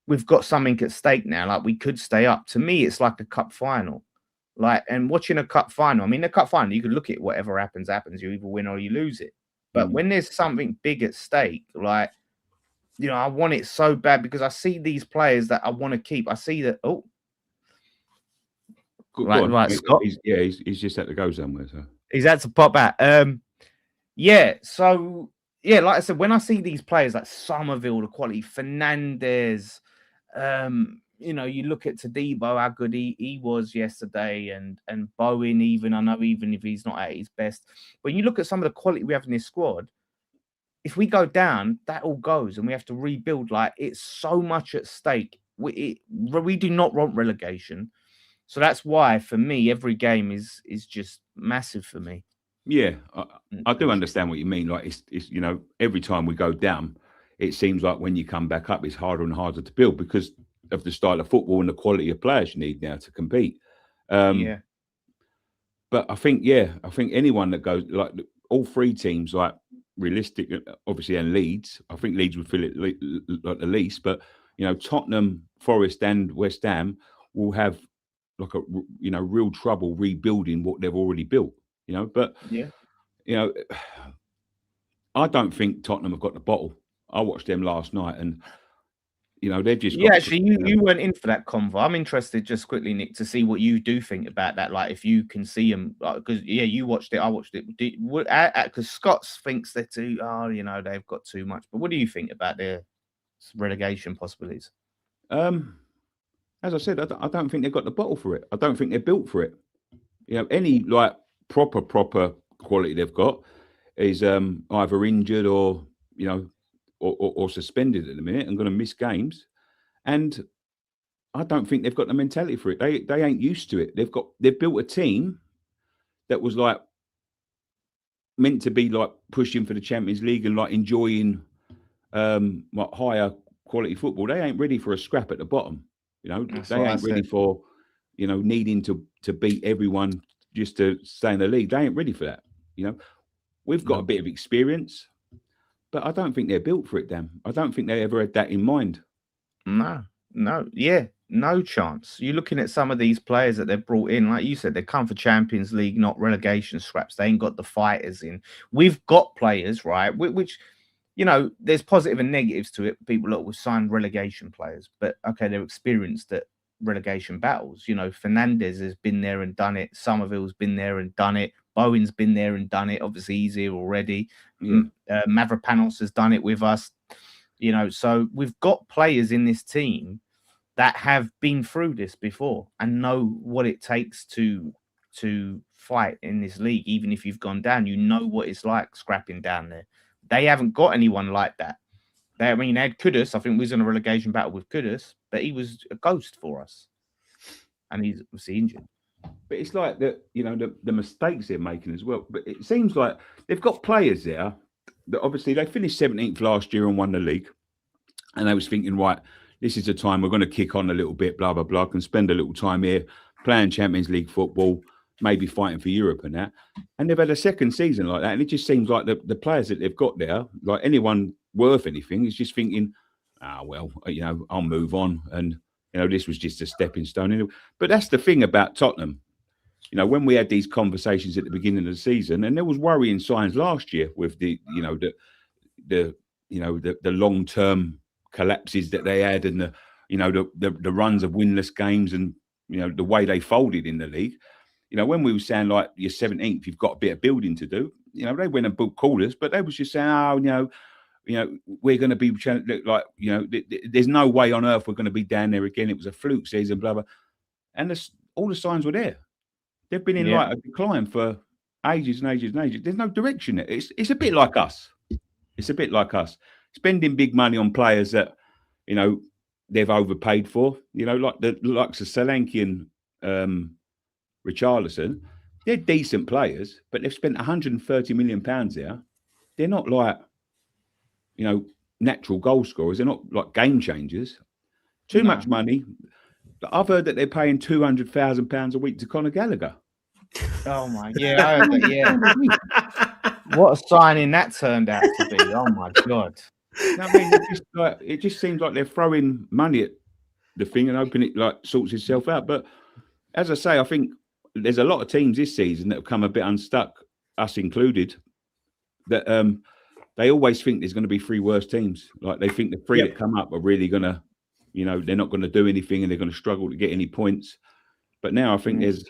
we've got something at stake now, like we could stay up, to me, it's like a cup final. Like, and watching a cup final, I mean, a cup final, you could look at whatever happens. You either win or you lose it. But when there's something big at stake, like, I want it so bad because I see these players that I want to keep. I see that. Oh, right, Scott. He's just had to go somewhere. So he's had to pop out. Yeah. So yeah, like I said, when I see these players like Somerville, the quality, Fernandez, you look at Tadibo, how good he was yesterday, and Bowen. Even if he's not at his best, when you look at some of the quality we have in this squad, if we go down, that all goes, and we have to rebuild. Like, it's so much at stake. We do not want relegation. So that's why, for me, every game is just massive for me. Yeah, I do understand what you mean. Like, it's every time we go down, it seems like when you come back up, it's harder and harder to build because of the style of football and the quality of players you need now to compete. But I think anyone that goes, like all three teams, like realistic, obviously, and Leeds, I think Leeds would feel it like the least. But Tottenham, Forest, and West Ham will have like a real trouble rebuilding what they've already built. But I don't think Tottenham have got the bottle. I watched them last night, and they've just actually you weren't in for that convo. I'm interested, just quickly, Nick, to see what you do think about that. Like, if you can see them, because you watched it, I watched it. Because Scott thinks they're they've got too much. But what do you think about their relegation possibilities? As I said, I don't think they've got the bottle for it. I don't think they're built for it. Any like proper quality they've got is either injured or or suspended at the minute and going to miss games. And I don't think they've got the mentality for it. They ain't used to it. They've built a team that was like meant to be like pushing for the Champions League and like enjoying like higher quality football. They ain't ready for a scrap at the bottom. They ain't ready for needing to beat everyone just to stay in the league. They ain't ready for that. We've got a bit of experience, but I don't think they're built for it, Dan. I don't think they ever had that in mind. No chance. You're looking at some of these players that they've brought in, like you said, they come for Champions League, not relegation scraps. They ain't got the fighters in. We've got players, right, which there's positive and negatives to it. People that will sign relegation players, but okay, they're experienced at relegation battles. Fernandez has been there and done it. Somerville's been there and done it. Bowen's been there and done it. Obviously, he's here already. Mavropanos has done it with us. So we've got players in this team that have been through this before and know what it takes to fight in this league. Even if you've gone down, what it's like scrapping down there. They haven't got anyone like that. They had Kudus. I think we was in a relegation battle with Kudus, but he was a ghost for us, and he's obviously injured. But it's like the mistakes they're making as well. But it seems like they've got players there that obviously they finished 17th last year and won the league, and they was thinking, right, this is the time we're going to kick on a little bit, blah blah blah, and spend a little time here playing Champions League football, maybe fighting for Europe and that. And they've had a second season like that, and it just seems like the players that they've got there, like anyone worth anything, is just thinking, I'll move on, and this was just a stepping stone. But that's the thing about Tottenham. When we had these conversations at the beginning of the season, and there was worrying signs last year with the long-term collapses that they had, and the runs of winless games, and the way they folded in the league. When we were saying like you're 17th, you've got a bit of building to do. They went and booked callers, but they was just saying, we're going to be like, there's no way on earth we're going to be down there again. It was a fluke season, blah blah, and all the signs were there. They've been in like a decline for ages and ages and ages. There's no direction. It's a bit like us. It's a bit like us spending big money on players that they've overpaid for. Like the likes of Solanke and Richarlison. They're decent players, but they've spent £130 million there. They're not like natural goal scorers. They're not like game changers. Too much money. I've heard that they're paying £200,000 a week to Conor Gallagher. Oh my, yeah, I heard that, yeah. What a signing that turned out to be. Oh my God. It just seems like they're throwing money at the thing and hoping it like sorts itself out. But as I say, I think there's a lot of teams this season that have come a bit unstuck, us included, that they always think there's going to be three worst teams. Like they think the three that come up are really going to, they're not going to do anything and they're going to struggle to get any points. But now I think there's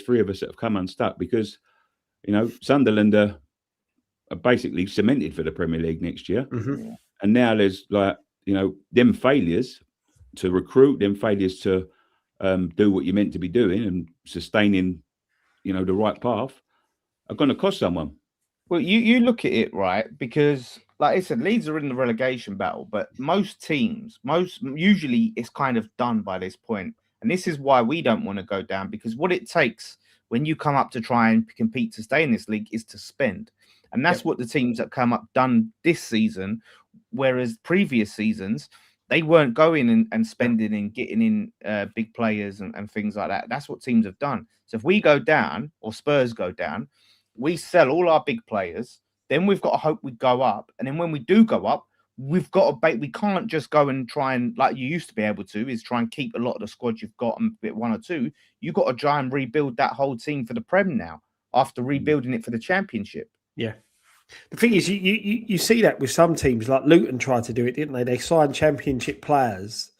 three of us that have come unstuck because, Sunderland are basically cemented for the Premier League next year. Mm-hmm. And now there's like, them failures to recruit, them failures to do what you're meant to be doing and sustaining, the right path are going to cost someone. Well, you look at it, right, because like I said, Leeds are in the relegation battle, but usually it's kind of done by this point. And this is why we don't want to go down, because what it takes when you come up to try and compete to stay in this league is to spend. And that's what the teams that come up done this season, whereas previous seasons, they weren't going and spending and getting in big players and things like that. That's what teams have done. So if we go down or Spurs go down, we sell all our big players. Then we've got to hope we go up. And then when we do go up, we've got to bait. We can't just go and try and, like you used to be able to, is try and keep a lot of the squad you've got and bit one or two. You've got to try and rebuild that whole team for the Prem now after rebuilding it for the Championship. Yeah. The thing is, you see that with some teams, like Luton tried to do it, didn't they? They signed Championship players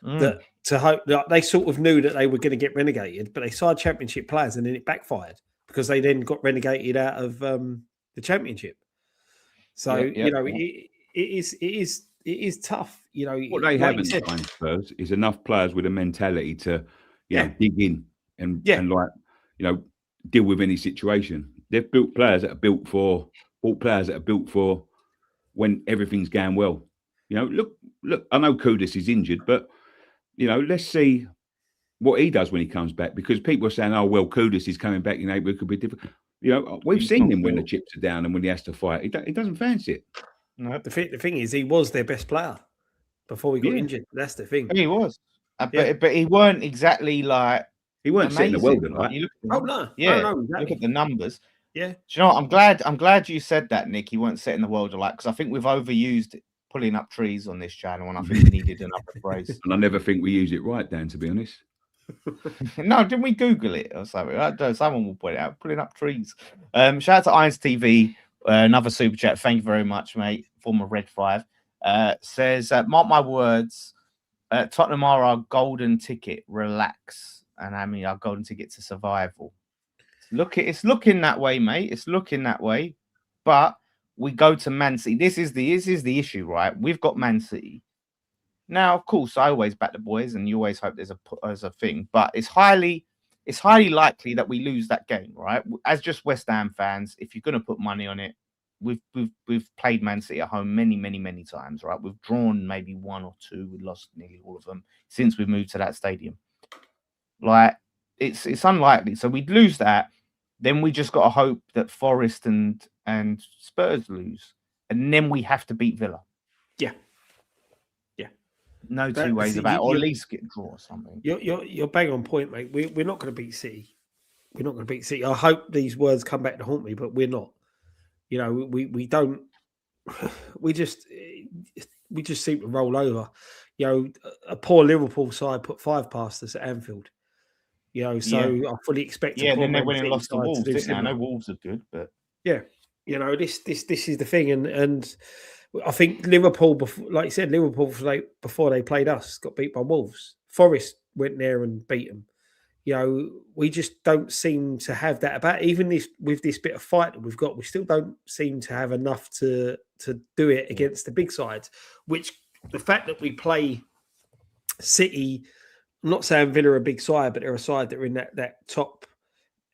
that to hope that they sort of knew that they were going to get relegated, but they signed Championship players and then it backfired because they then got relegated out of the Championship. So it is tough. You know, What they like you haven't said, signed, Spurs, is enough players with a mentality to, Yeah. dig in and Yeah. like, deal with any situation. They've built players that are built for, bought players that are built for when everything's going well. Look. I know Kudus is injured, but let's see what he does when he comes back. Because people are saying, "Oh well, Kudus is coming back. It could be different." We've He's seen not him when the built. chips are down and when he has to fight. He doesn't fancy it. No, the thing is, he was their best player before he got Yeah. injured. That's the thing. he was, Yeah. but he weren't exactly like He weren't setting the world amazing. alight. You look at Oh them. no, Yeah, no, look exactly. at the numbers. Yeah. Do you know what? I'm glad you said that, Nick. He weren't setting the world alight, because I think we've overused pulling up trees on this channel, and I think we needed another phrase. And I never think we use it right, Dan, to be honest. No, didn't we Google it or something? I don't know, someone will put it out. Pulling up trees. Shout out to Irons TV. Another super chat. Thank you very much, mate. Former Red 5. Says, mark my words, Tottenham are our golden ticket. Relax. And I mean, our golden ticket to survival. It's looking that way, mate. It's looking that way. But we go to Man City. This is the issue, right? We've got Man City. Now, of course, I always back the boys, and you always hope there's a thing. But it's highly likely that we lose that game, right? As just West Ham fans, if you're going to put money on it, we've played Man City at home many times, right? We've drawn maybe one or two. We lost nearly all of them since we've moved to that stadium. Like, it's unlikely. So we'd lose that. Then we just got to hope that Forest and Spurs lose, and then we have to beat Villa. Yeah. No two ways about it, or at least get draw or something. You're bang on point, mate. We're not going to beat City. We're not going to beat City. I hope these words come back to haunt me, but we're not. We don't. We just seem to roll over. A poor Liverpool side put 5 past us at Anfield. So I fully expect. Yeah, then they went and lost to Wolves. Didn't they? I know Wolves are good, but yeah, this is the thing, and I think Liverpool, like you said, Liverpool before they played us got beat by Wolves. Forest went there and beat them. We just don't seem to have that about. Even with this bit of fight that we've got, we still don't seem to have enough to do it against the big sides. Which the fact that we play City, I'm not saying Villa are a big side, but they're a side that are in that top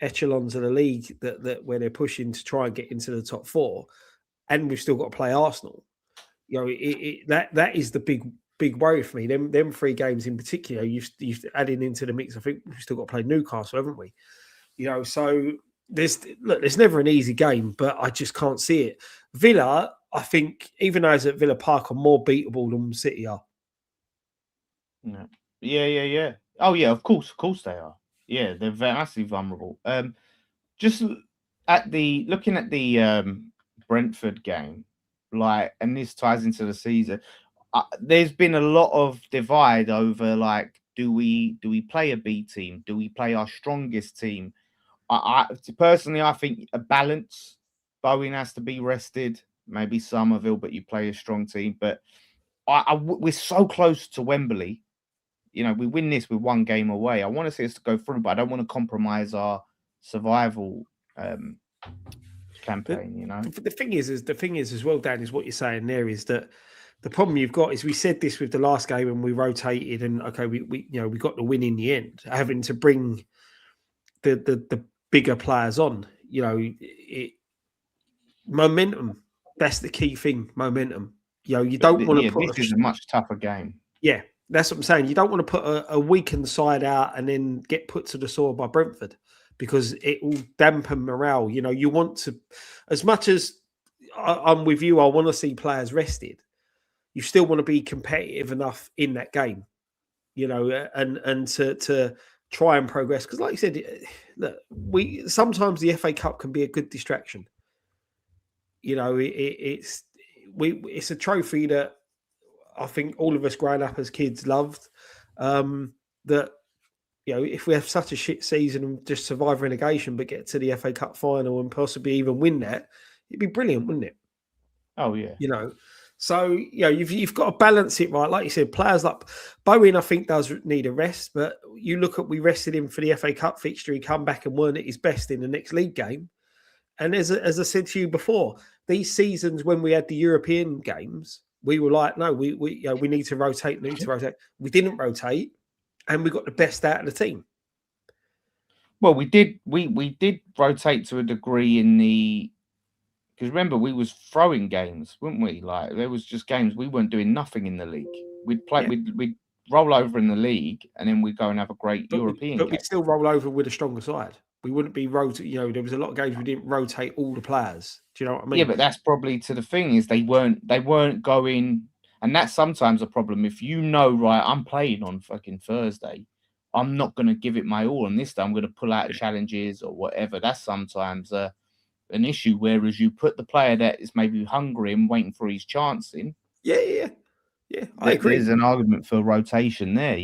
echelons of the league that where they're pushing to try and get into the top 4. And we've still got to play Arsenal. That is the big worry for me. Them 3 games in particular, you've added into the mix. I think we've still got to play Newcastle, haven't we? So there's never an easy game, but I just can't see it. Villa, I think, even those at Villa Park are more beatable than City are. Yeah. Oh yeah, of course they are. Yeah, they're massively vulnerable. Just looking at the Brentford game, and this ties into the season. There's been a lot of divide over do we play a B team? Do we play our strongest team? I personally, I think a balance. Bowen has to be rested. Maybe Somerville, but you play a strong team. But we're so close to Wembley. We win this with 1 game away. I want to see us to go through, but I don't want to compromise our survival campaign. The thing is as well, Dan, is what you're saying there is that the problem you've got is we said this with the last game and we rotated and okay, we got the win in the end, having to bring the bigger players on. Momentum. That's the key thing. Momentum. You don't want to put. This is a much tougher game. Yeah, that's what I'm saying. You don't want to put a weakened side out and then get put to the sword by Brentford, because it will dampen morale. You want to, as much as I'm with you, I want to see players rested. You still want to be competitive enough in that game, and to try and progress. Because, like you said, look, sometimes the FA Cup can be a good distraction. It's a trophy that I think all of us growing up as kids loved. That if we have such a shit season and just survive relegation, but get to the FA Cup final and possibly even win that, it'd be brilliant, wouldn't it? Oh yeah. So you've got to balance it right. Like you said, players like Bowen, I think, does need a rest. But you look at, we rested him for the FA Cup fixture. He come back and weren't at his best in the next league game. And as I said to you before, these seasons when we had the European games, we were like, no, we need to rotate, We didn't rotate, and we got the best out of the team. Well, we did rotate to a degree in the, because remember we was throwing games, weren't we? Like there was just games we weren't doing nothing in the league. We'd play, we'd roll over in the league, and then we'd go and have a great European game. But we'd still roll over with a stronger side. We wouldn't be rotating. There was a lot of games we didn't rotate all the players. Do you know what I mean? Yeah, but that's probably to the thing is they weren't going, and that's sometimes a problem. If right, I'm playing on fucking Thursday, I'm not going to give it my all, and this time I'm going to pull out challenges or whatever. That's sometimes an issue. Whereas you put the player that is maybe hungry and waiting for his chance in. Yeah. I agree. There's an argument for rotation there,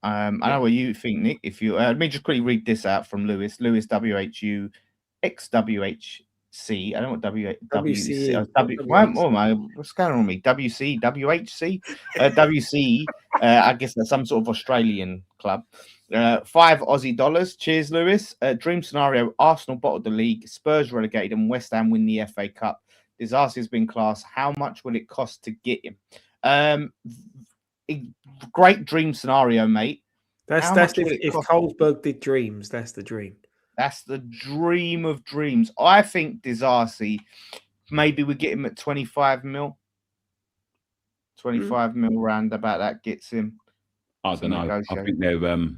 I know what you think, Nick. If you let me just quickly read this out from Lewis WHU XWHC. I don't know what WC. What's going on with me? WC WHC WC. I guess that's some sort of Australian club. $5 Aussie. Cheers, Lewis. Dream scenario: Arsenal bottled the league, Spurs relegated, and West Ham win the FA Cup. Disasi has been class. How much will it cost to get him? Great dream scenario, mate. That's if Colesberg did dreams, that's the dream. That's the dream of dreams. I think Disasi, maybe we get him at 25 mil. 25 mil round about that gets him. I don't know. I think they've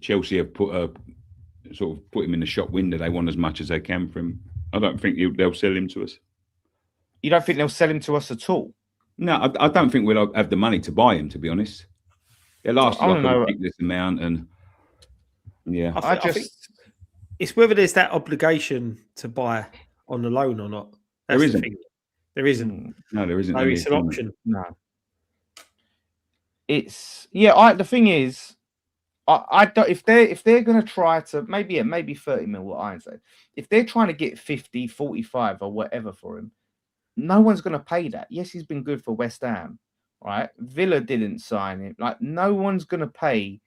Chelsea have put him in the shop window. They want as much as they can for him. I don't think they'll sell him to us. You don't think they'll sell him to us at all? No, I don't think we'll have the money to buy him, to be honest. They'll ask a ridiculous amount, and I think it's whether there's that obligation to buy on the loan or not. There isn't. There isn't. No, there isn't. No, it's an option. No. It's the thing is, I don't. If they're going to try to maybe 30 mil. What I say, if they're trying to get 50, 45 or whatever for him, no one's going to pay that. Yes, he's been good for West Ham, right? Villa didn't sign him. Like, no one's going to pay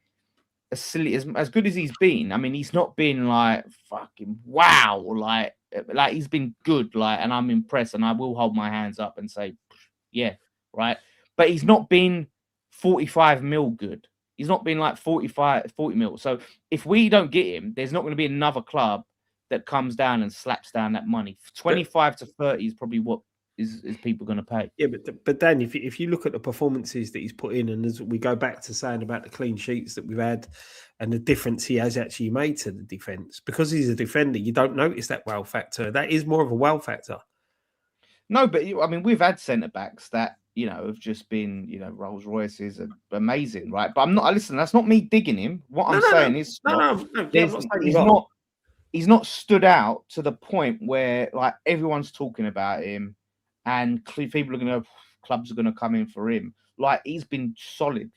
as silly as good as he's been. I mean, he's not been like fucking wow, like he's been good, like, and I'm impressed, and I will hold my hands up and say, yeah, right. But he's not been 45 mil good. He's not been like 40 mil. So if we don't get him, there's not going to be another club that comes down and slaps down that money. 25 to 30 is probably what is people going to pay. Yeah, but then if you look at the performances that he's put in, and as we go back to saying about the clean sheets that we've had and the difference he has actually made to the defence, because he's a defender, you don't notice that wow factor. That is more of a wow factor. No, but I mean, we've had centre backs that have just been Rolls Royces are amazing, right? But I'm not. Listen, that's not me digging him. What I'm saying is, he's not stood out to the point where like everyone's talking about him. And people are clubs are going to come in for him. Like, he's been solid.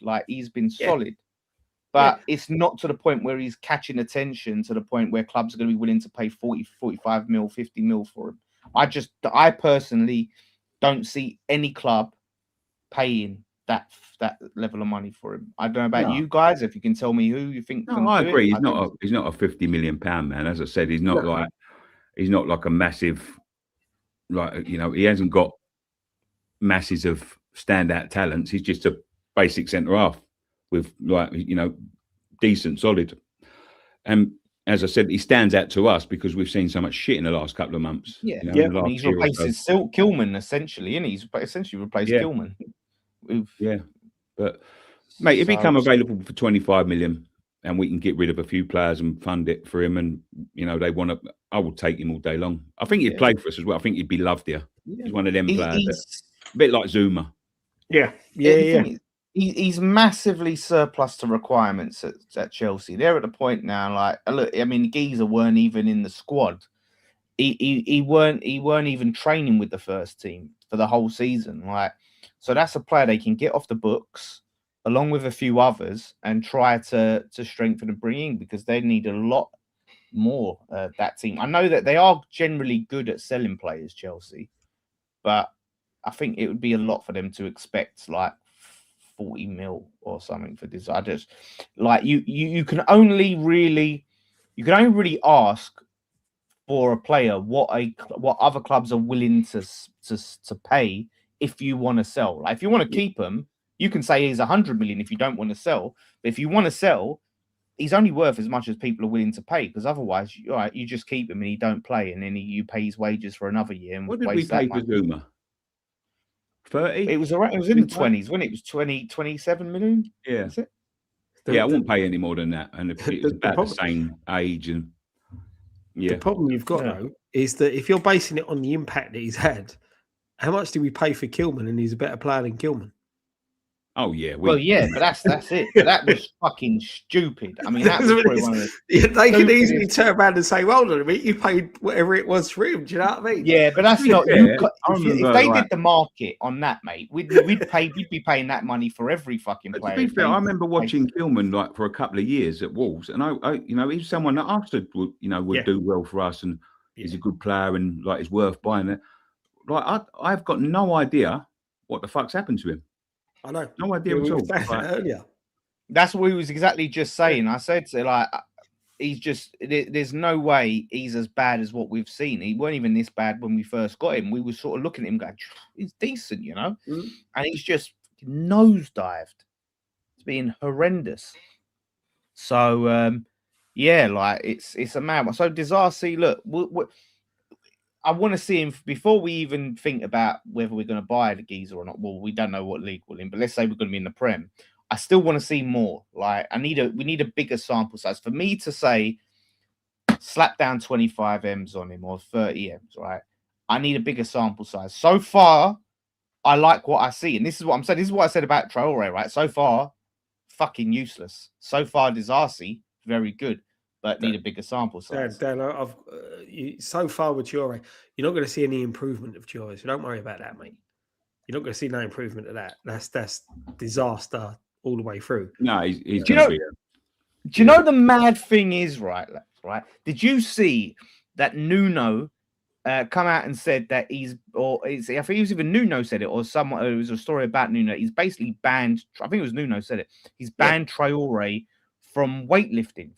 But it's not to the point where he's catching attention to the point where clubs are going to be willing to pay 40, 45 mil, 50 mil for him. I personally don't see any club paying that level of money for him. I don't know about you guys. If you can tell me who you think. No, I agree. He's not a 50 million pound man. As I said, he's not like a massive. Like, he hasn't got masses of standout talents. He's just a basic centre half with decent, solid. And as I said, he stands out to us because we've seen so much shit in the last couple of months. Yeah, he's replaced Kilman essentially, and he's essentially replaced Kilman. But mate, if he come available for 25 million. And we can get rid of a few players and fund it for him. And, they want to, I will take him all day long. I think he'd play for us as well. I think he'd be loved here. Yeah. He's one of them players. A bit like Zuma. Yeah. He's massively surplus to requirements at Chelsea. They're at the point now, like, look, I mean, Geezer weren't even in the squad. He weren't even training with the first team for the whole season. Like, so that's a player they can get off the books, along with a few others, and try to strengthen and bring in, because they need a lot more, that team. I know that they are generally good at selling players, Chelsea, but I think it would be a lot for them to expect like 40 mil or something for this. I just like you can only really ask for a player what other clubs are willing to pay if you want to sell. Like if you want to keep him, you can say he's 100 million if you don't want to sell. But if you want to sell, he's only worth as much as people are willing to pay, because otherwise, you just keep him and he don't play, and then you pay his wages for another year and What did we waste pay that for money. Zuma? 30? It was around. It was in the 20s when it was 27 million. Yeah. Is it? I won't pay any more than that. And it was about the same age. And the problem you've got though is that if you're basing it on the impact that he's had, how much do we pay for Kilman? And he's a better player than Kilman. Oh yeah, but that's it. But that was fucking stupid. I mean, that was probably one of the they could easily turn around and say, "Well, on a minute, you paid whatever it was for him." Do you know what I mean? Yeah, but that's not. Yeah, If they did the market on that, mate, we'd be paying that money for every fucking player. To be fair, I remember watching Kilman like for a couple of years at Wolves, and I he's someone that I said would do well for us, and he's a good player, and like he's worth buying it. Like I've got no idea what the fuck's happened to him. I know. No idea at all. Earlier. That's what he was exactly just saying. I said to like, he's just, there's no way he's as bad as what we've seen. He weren't even this bad when we first got him. We were sort of looking at him going, he's decent, and he's just nosedived. It's been horrendous. So, like it's a mad one. So disasi, look, I want to see him before we even think about whether we're going to buy the geezer or not. Well, we don't know what league we're in, but let's say we're going to be in the Prem. I still want to see more. Like we need a bigger sample size for me to say, slap down 25 M's on him or 30 M's, right? I need a bigger sample size. So far, I like what I see. And this is what I'm saying. This is what I said about Traore, right? So far, fucking useless. So far, disasi, very good. But need a bigger sample size. Dan, so far with Traore, you're not going to see any improvement of Traore, so don't worry about that, mate. You're not going to see no improvement of that. That's disaster all the way through. No, he's do you know the mad thing is, right? Did you see that Nuno come out and said that I think it was even Nuno said it, or someone, it was a story about Nuno. He's basically banned, I think it was Nuno said it, he's banned Traore from weightlifting,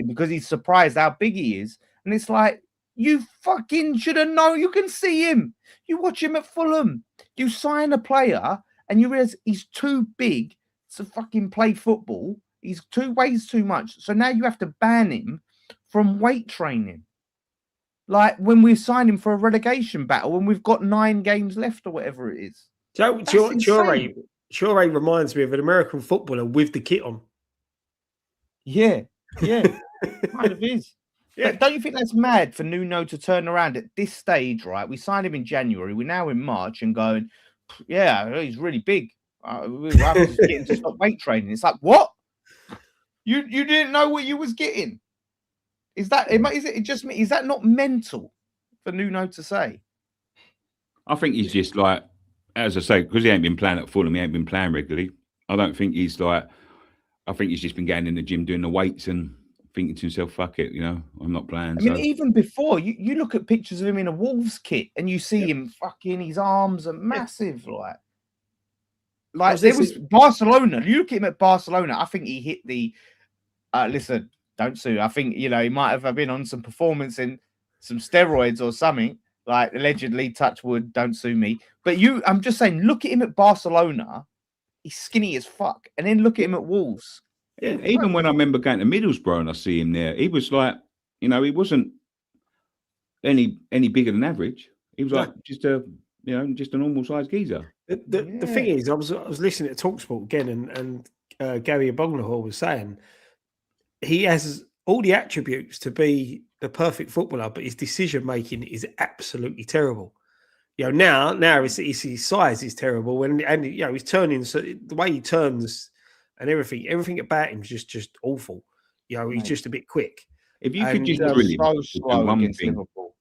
because he's surprised how big he is. And it's like, you fucking should have known. You can see him. You watch him at Fulham. You sign a player and you realize he's too big to fucking play football. He's weighs too much. So now you have to ban him from weight training. Like when we sign him for a relegation battle when we've got 9 games left or whatever it is. Traore reminds me of an American footballer with the kit on. Yeah, kind of is. Yeah. But don't you think that's mad for Nuno to turn around at this stage, right? We signed him in January. We're now in March and going, yeah, he's really big. We have to get him to stop weight training. It's like, what? You didn't know what you was getting? Is that not mental for Nuno to say? I think he's just like, as I say, because he ain't been playing at Fulham, he ain't been playing regularly. I don't think he's like. I think he's just been getting in the gym doing the weights and thinking to himself, fuck it, I'm not playing. I mean, even before, you look at pictures of him in a Wolves kit and you see him fucking, his arms are massive. Like there was Barcelona. You look at him at Barcelona, I think he hit the, listen, don't sue. I think, he might have been on some performance in some steroids or something, like allegedly, touch wood, don't sue me. But I'm just saying, look at him at Barcelona. He's skinny as fuck. And then look at him at Wolves. Yeah, even when I remember going to Middlesbrough and I see him there, he was like, he wasn't any bigger than average. He was like just a normal sized geezer. The thing is, I was listening to TalkSport again, and Gary Abognahor was saying he has all the attributes to be the perfect footballer, but his decision making is absolutely terrible. Now it's his size is terrible, and he's turning, so the way he turns and everything about him is just awful. He's just a bit quick. If you could just drill him, so slow one against thing, Liverpool.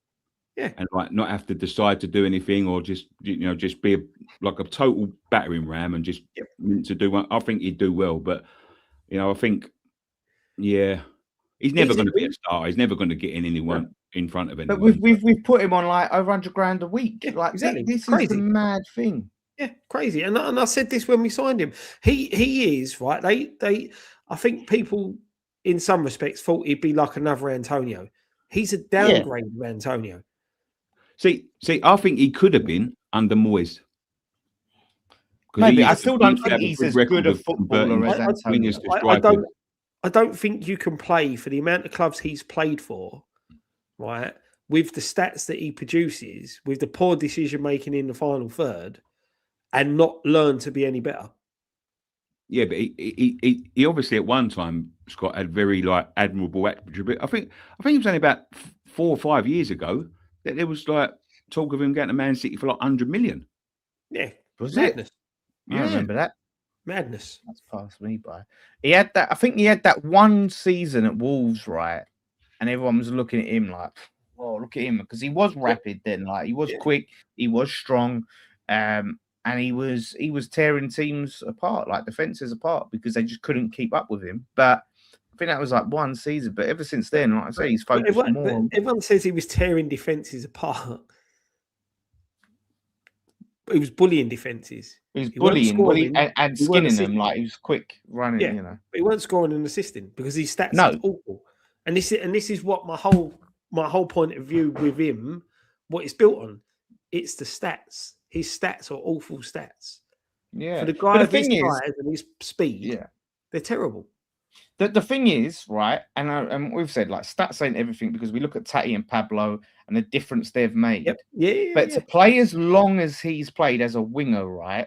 and like not have to decide to do anything, or just just be like a total battering ram and just to do one. I think he'd do well, but I think he's never going to be a star. He's never going to get in anyone in front of anyone. But we've put him on like over $100,000 a week. Like exactly. This crazy. Is the mad thing. Yeah, crazy. And I said this when we signed him. He is right. I think people in some respects thought he'd be like another Antonio. He's a downgrade of Antonio. See, I think he could have been under Moyes. Maybe I still don't think he's as good a footballer as I Antonio. I don't think you can play for the amount of clubs he's played for, right? With the stats that he produces, with the poor decision making in the final third, and not learn to be any better. Yeah, but he obviously at one time, Scott, had very like admirable attribute. I think it was only about 4 or 5 years ago that there was like talk of him going to Man City for like 100 million. Yeah, Was madness. it? I remember that. Madness. That's passed me by. He had that. I think he had that one season at Wolves, right? And everyone was looking at him like, "Oh, look at him," because he was rapid then. Like he was quick, he was strong, and he was tearing teams apart, like defenses apart, because they just couldn't keep up with him. But I think that was like one season. But ever since then, like I say, he's focused more. Everyone says he was tearing defenses apart. He was bullying defenses. He was bullying and skinning them. Like he was quick running. Yeah, you know, but he weren't scoring and assisting because his stats No. are awful. And this is what my whole point of view with him, what it's built on. It's the stats. His stats are awful stats. yeah. For the guy of his thing is, size and his speed, yeah. they're terrible. The thing is, right, and we've said like stats ain't everything because we look at Tati and Pablo and the difference they've made. Yep. Yeah. But to play as long as he's played as a winger, right,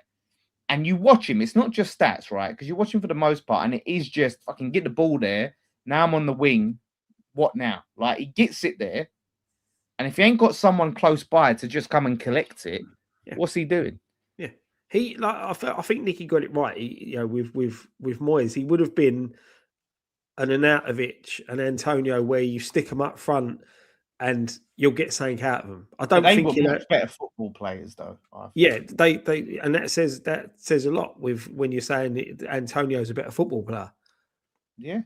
and you watch him, it's not just stats, right, because you watch him for the most part, and it is just fucking get the ball there. Now I'm on the wing. What now? Like he gets it there, and if he ain't got someone close by to just come and collect it, what's he doing? Yeah, he like I think Nicky got it right. With Moyes, he would have been an Arnautovic and Antonio, where you stick them up front and you'll get something out of them. I don't think much better football players though. Yeah, they and that says a lot with when you're saying Antonio's a better football player. Yeah.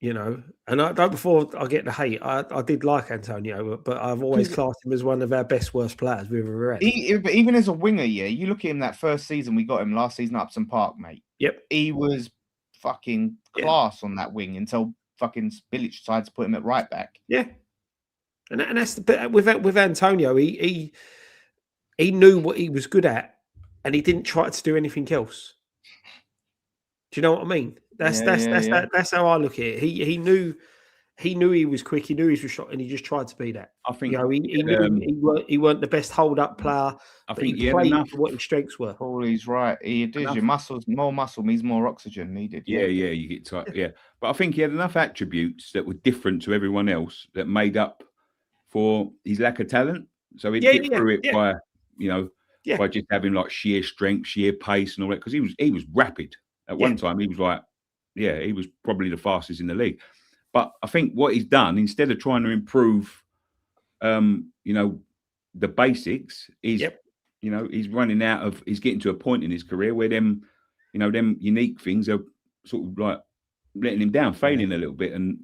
And I don't. Before I get the hate, I did like Antonio, but I've always classed him as one of our worst players we've ever had. Even as a winger, you look at him that first season we got him last season at Upton Park, mate. Yep, he was fucking class on that wing until fucking Bilic decided to put him at right back. Yeah, and that's the bit with Antonio. He knew what he was good at, and he didn't try to do anything else. Do you know what I mean? That's how I look at it. He knew he was quick. He knew he was shot, and he just tried to be that. I think he knew he weren't the best hold up player. I think he played for what his strengths were. Paulie's right. He did. Your muscles, more muscle means more oxygen needed. Yeah, you get tight. Yeah, but I think he had enough attributes that were different to everyone else that made up for his lack of talent. So he'd get through it by by just having like sheer strength, sheer pace, and all that. Because he was rapid at one time. He was like. Yeah, he was probably the fastest in the league. But I think what he's done, instead of trying to improve, the basics, is, he's running out of, he's getting to a point in his career where them unique things are sort of like letting him down, failing a little bit. And,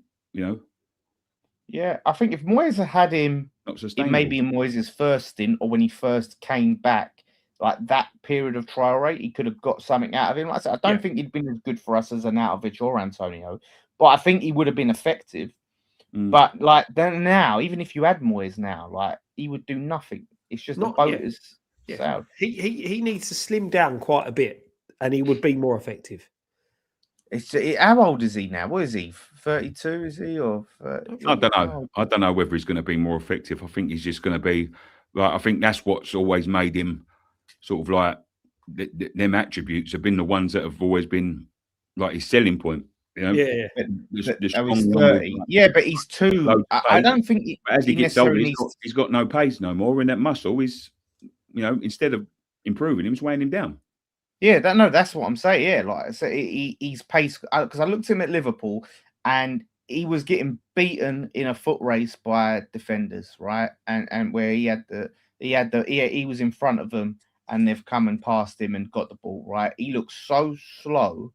Yeah, I think if Moyes had him, it may be in Moyes' first stint or when he first came back, like that period of Traore, he could have got something out of him. Like I said, I don't think he'd been as good for us as Arnautovic or Antonio, but I think he would have been effective. But like then now, even if you had Moyes now, like he would do nothing. It's just the boat is sailed. He needs to slim down quite a bit, and he would be more effective. How old is he now? What is he? 32? Is he or? I don't know. I don't know whether he's going to be more effective. I think he's just going to be like. I think that's what's always made him. Sort of like them attributes have been the ones that have always been like his selling point. The strong 30. Yeah, but he's too. I don't think as he gets older, he's got no pace no more, and that muscle is, instead of improving him, it's weighing him down. Yeah, that's what I'm saying. Yeah, like so he's pace because I looked at him at Liverpool and he was getting beaten in a foot race by defenders, right? And where he was in front of them. And they've come and passed him and got the ball right. He looks so slow,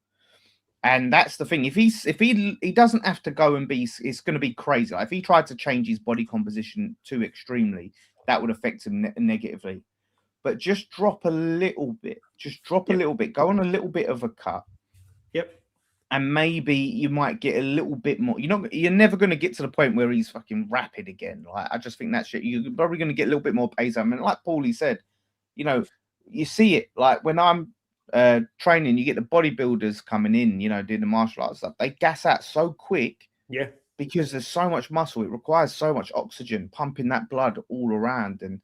and that's the thing. If he doesn't have to go and be, it's going to be crazy. Like if he tried to change his body composition too extremely, that would affect him negatively. But just drop a little bit. A little bit. Go on a little bit of a cut. Yep. And maybe you might get a little bit more. You're never going to get to the point where he's fucking rapid again. Like I just think that's shit. You're probably going to get a little bit more pace. I mean, like Paulie said, you see it like when I'm training, you get the bodybuilders coming in, doing the martial arts stuff. They gas out so quick. Yeah. Because there's so much muscle, it requires so much oxygen pumping that blood all around, and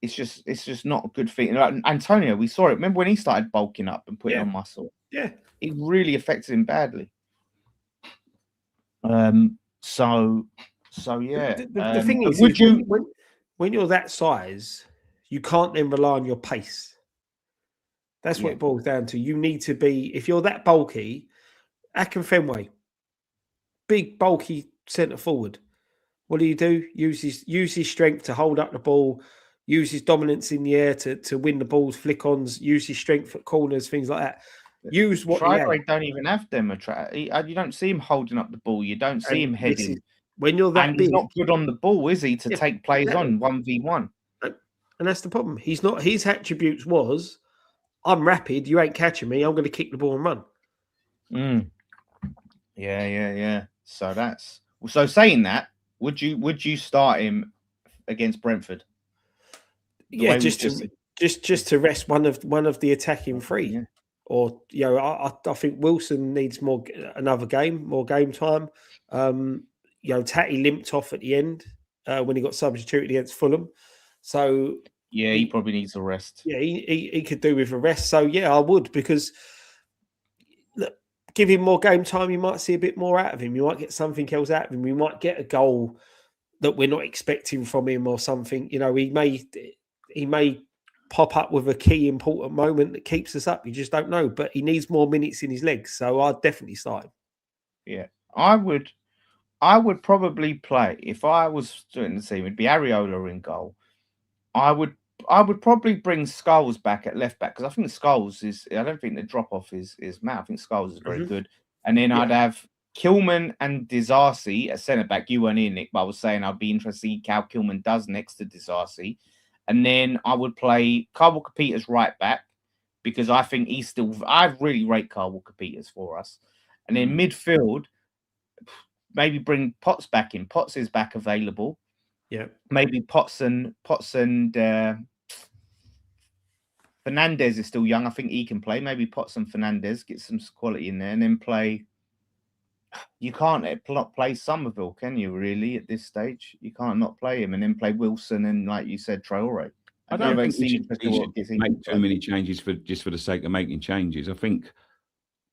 it's just not a good thing. Like Antonio, we saw it. Remember when he started bulking up and putting on muscle? Yeah, it really affected him badly. So yeah. The thing is, when you're that size, you can't then rely on your pace. That's what it boils down to. You need to be, if you're that bulky, Akinfenwa, big bulky centre forward. What do? Use his strength to hold up the ball, use his dominance in the air to win the balls, flick-ons, use his strength at corners, things like that. Use what Traore don't even have them. You don't see him holding up the ball. You don't see him heading. When you're that big, he's not good on the ball, is he? To take players on 1v1. And that's the problem. He's not. His attributes was, I'm rapid. You ain't catching me. I'm going to kick the ball and run. Yeah. So saying that, would you start him against Brentford? Yeah, just to rest one of the attacking three. Yeah. Or I think Wilson needs more game time. Tatty limped off at the end when he got substituted against Fulham. So he probably needs a rest. Yeah, he could do with a rest. So yeah, I would, because look, give him more game time. You might see a bit more out of him. You might get something else out of him. We might get a goal that we're not expecting from him or something. He may pop up with a key important moment that keeps us up. You just don't know. But he needs more minutes in his legs. So I'd definitely start him. Yeah, I would probably play, if I was doing the team, it'd be Areola in goal. I would probably bring Scholes back at left back, because I think Scholes I don't think the drop off is mad. I think Scholes is very good. And then I'd have Kilman and Disasi at centre back. You weren't in it, but I was saying I'd be interested to see how Kilman does next to Disasi. And then I would play Kyle Walker-Peters right back, because I think I really rate Kyle Walker-Peters for us. And then midfield, maybe bring Potts back in. Potts is back available. Yeah. Maybe Potts and Fernandez is still young. I think he can play. Maybe Potts and Fernandez, get some quality in there, and then play. You can't play Somerville, can you? Really, at this stage, you can't not play him, and then play Wilson and, like you said, Traore. I don't think he should make too many changes for the sake of making changes. I think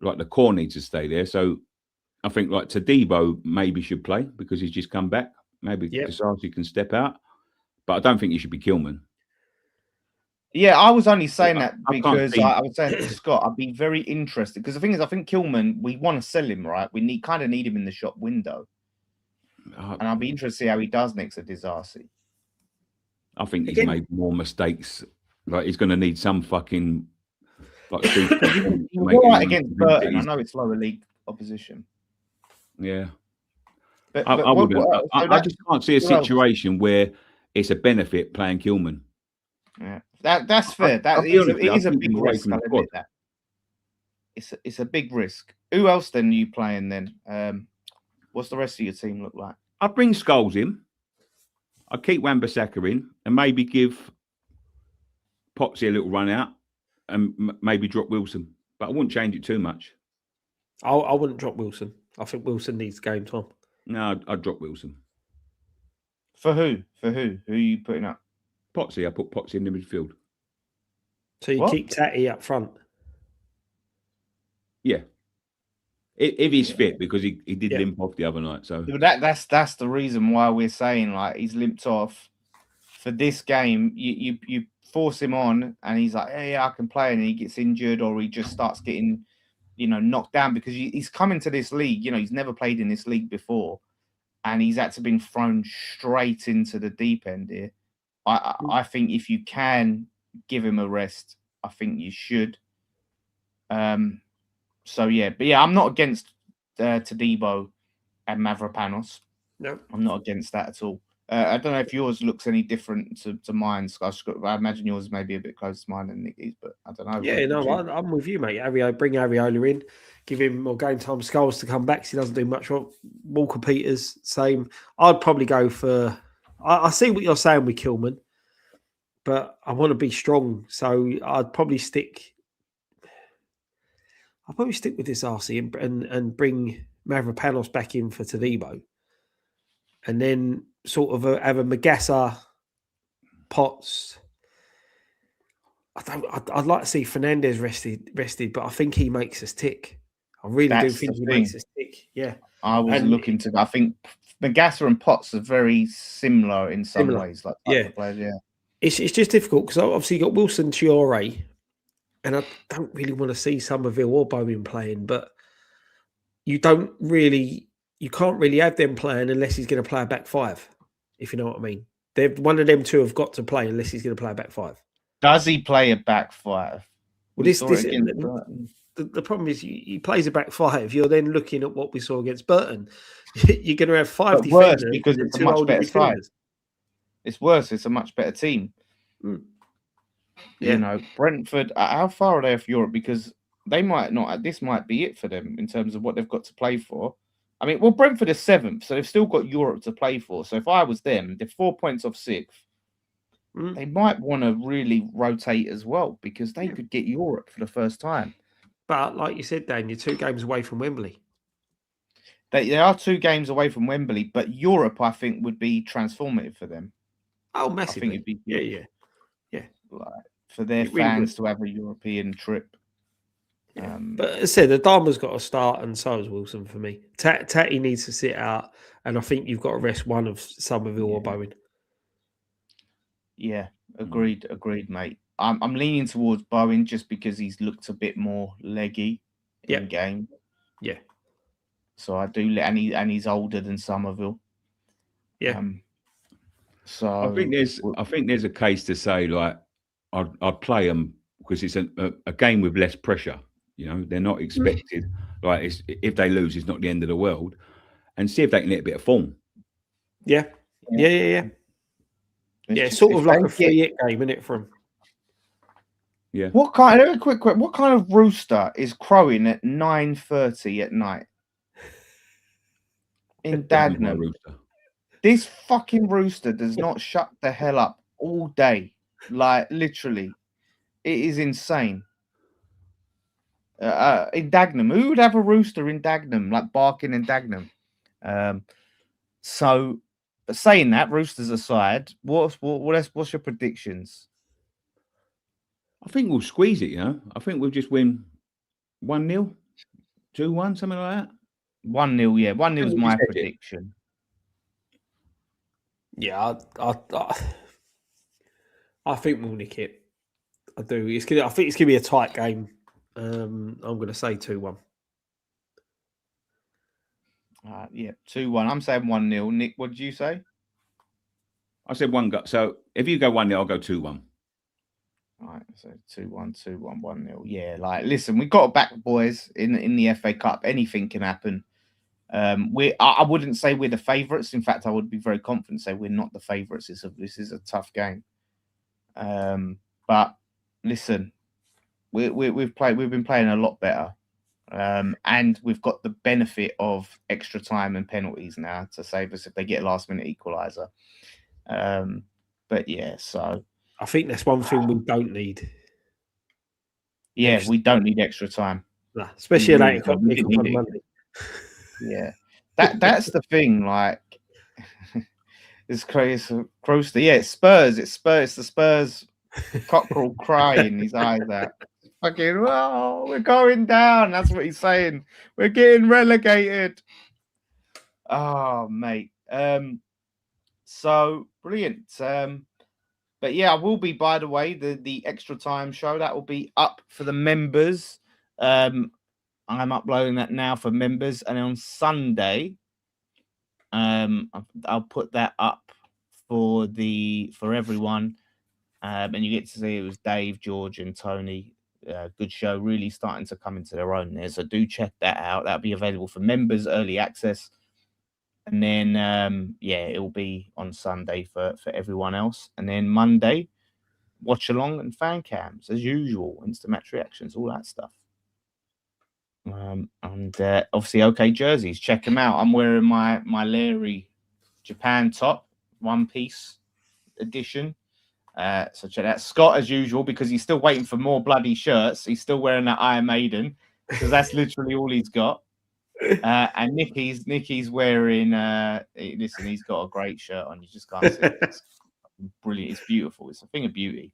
like the core needs to stay there. So I think like Todibo maybe should play, because he's just come back. Maybe Disasi can step out, but I don't think he should be Kilman. Yeah, I was only saying that because I was saying to Scott, I'd be very interested, because the thing is, I think Kilman, we want to sell him, right? We kind of need him in the shop window, and I'll be interested to see how he does next to Disasi. I think he's made more mistakes. Like, he's going to need some fucking right against Burton. I know it's lower league opposition. Yeah, but I just can't see a situation where it's a benefit playing Kilman. Yeah, that's fair. It is a big risk. I'll admit that. It's a big risk. Who else then are you playing then? What's the rest of your team look like? I bring Scholes in. I keep Wan-Bissaka in, and maybe give Potsy a little run out, and maybe drop Wilson. But I wouldn't change it too much. I wouldn't drop Wilson. I think Wilson needs game time. No, I'd drop Wilson. For who? Who are you putting up? Potsy. I put Potsy in the midfield. So you keep Tatty up front? Yeah. If he's fit, because he did limp off the other night. So that's the reason why we're saying, like, he's limped off for this game. You force him on, and he's like, yeah, I can play, and he gets injured, or he just starts getting, knocked down, because he's coming to this league. He's never played in this league before, and he's had to been thrown straight into the deep end here. I think if you can give him a rest, I think you should. So yeah, but yeah, I'm not against Todibo and Mavropanos. No, I'm not against that at all. I don't know if yours looks any different to mine, Scott. I imagine yours may be a bit closer to mine than Nicky's, but I don't know. Yeah, no, I'm with you, mate. Bring Areola in, give him more game time. Scholes to come back, because he doesn't do much wrong. Walker-Peters, same. I'd probably go for. I see what you're saying with Kilman, but I want to be strong, so I'd probably stick. I'll probably stick with disasi and bring Mavropanos back in for Todibo, and then sort of have a Magassa, Potts. I'd like to see Fernandez rested, but I think he makes us tick. I really do That's think the he thing. makes us tick. Yeah, I was And looking to. I think Magassa and Potts are very similar in some Similar. ways. Like Yeah. type of players, yeah. it's just difficult because obviously you got Wilson Chiore, and I don't really want to see Somerville or Bowen playing, but you can't really have them playing unless he's going to play a back five, if you know what I mean. One of them two have got to play unless he's going to play a back five. Does he play a back five? Well, We saw it against Burton. the problem is he plays a back five. You're then looking at what we saw against Burton. You're going to have five But worse defenders because and it's a two much older better side. midfielders. It's worse. It's a much better team. Mm. You know, Brentford. How far are they off Europe? Because they might not. This might be it for them in terms of what they've got to play for. I mean, well, Brentford is 7th, so they've still got Europe to play for. So if I was them, they're 4 points off 6th. They might want to really rotate as well because they could get Europe for the first time. But like you said, Dan, you're 2 games away from Wembley. They are 2 games away from Wembley, but Europe, I think, would be transformative for them. Oh, I massively. think it'd be good. Yeah. Like, for their It really fans to have a European trip. Yeah. But as I said, Adama's got to start, and so has Wilson for me. Tatty needs to sit out, and I think you've got to rest one of Somerville or Bowen. Yeah, agreed, mate. I'm leaning towards Bowen just because he's looked a bit more leggy in game. Yeah. So I do, and he's older than Somerville. Yeah. So I think there's a case to say like I'd play them because it's a game with less pressure. You know, they're not expected. Like if they lose, it's not the end of the world. And see if they can get a bit of form. Yeah. It's sort of like a 3-8 game, isn't it? From what kind? Quick. What kind of rooster is crowing at 9:30 at night in Dagenham? This fucking rooster does not shut the hell up all day. Like literally, it is insane. In Dagenham, who would have a rooster in Dagenham, like barking in Dagenham? So, but saying that, roosters aside, what's your predictions? I think we'll squeeze it. You know, I think we'll just win 1-0, 2-1, something like that. 1-0, yeah. 1-0 is my prediction. Yeah, I think we'll nick it. I do. I think it's gonna be a tight game. I'm gonna say 2-1. Yeah, 2-1. I'm saying 1-0. Nick, what did you say? I said 1 go. So if you go 1-0, I'll go 2-1. All right, so 2-1, 2-1, 1-0. Yeah, like listen, we got to back boys in the FA Cup. Anything can happen. I wouldn't say we're the favourites. In fact, I would be very confident to say we're not the favourites. This is a tough game. But listen, we've been playing a lot better. And we've got the benefit of extra time and penalties now to save us if they get a last minute equaliser. But yeah, so I think that's one thing we don't need. Yeah, we don't need extra time. Nah, especially at 8 o'clock on Monday. Yeah. That's the thing, like it's crazy. Yeah, it's Spurs. It's the Spurs cockerel crying his eyes out. Fucking, well, we're going down. That's what he's saying. We're getting relegated. Oh, mate. So brilliant. But yeah, I will be, by the way, the extra time show that will be up for the members. I'm uploading that now for members, and on Sunday, I'll put that up for everyone. And you get to see it was Dave, George, and Tony. Good show, really starting to come into their own there. So do check that out. That'll be available for members, early access. And then, it will be on Sunday for everyone else. And then Monday, watch along and fan cams as usual, instant match reactions, all that stuff. And obviously, OK jerseys, check them out. I'm wearing my Larry Japan top, One Piece edition. So check that. Scott, as usual, because he's still waiting for more bloody shirts. He's still wearing that Iron Maiden. because that's literally all he's got. And Nicky's wearing. Listen, he's got a great shirt on. You just can't see it. It's brilliant. It's beautiful. It's a thing of beauty.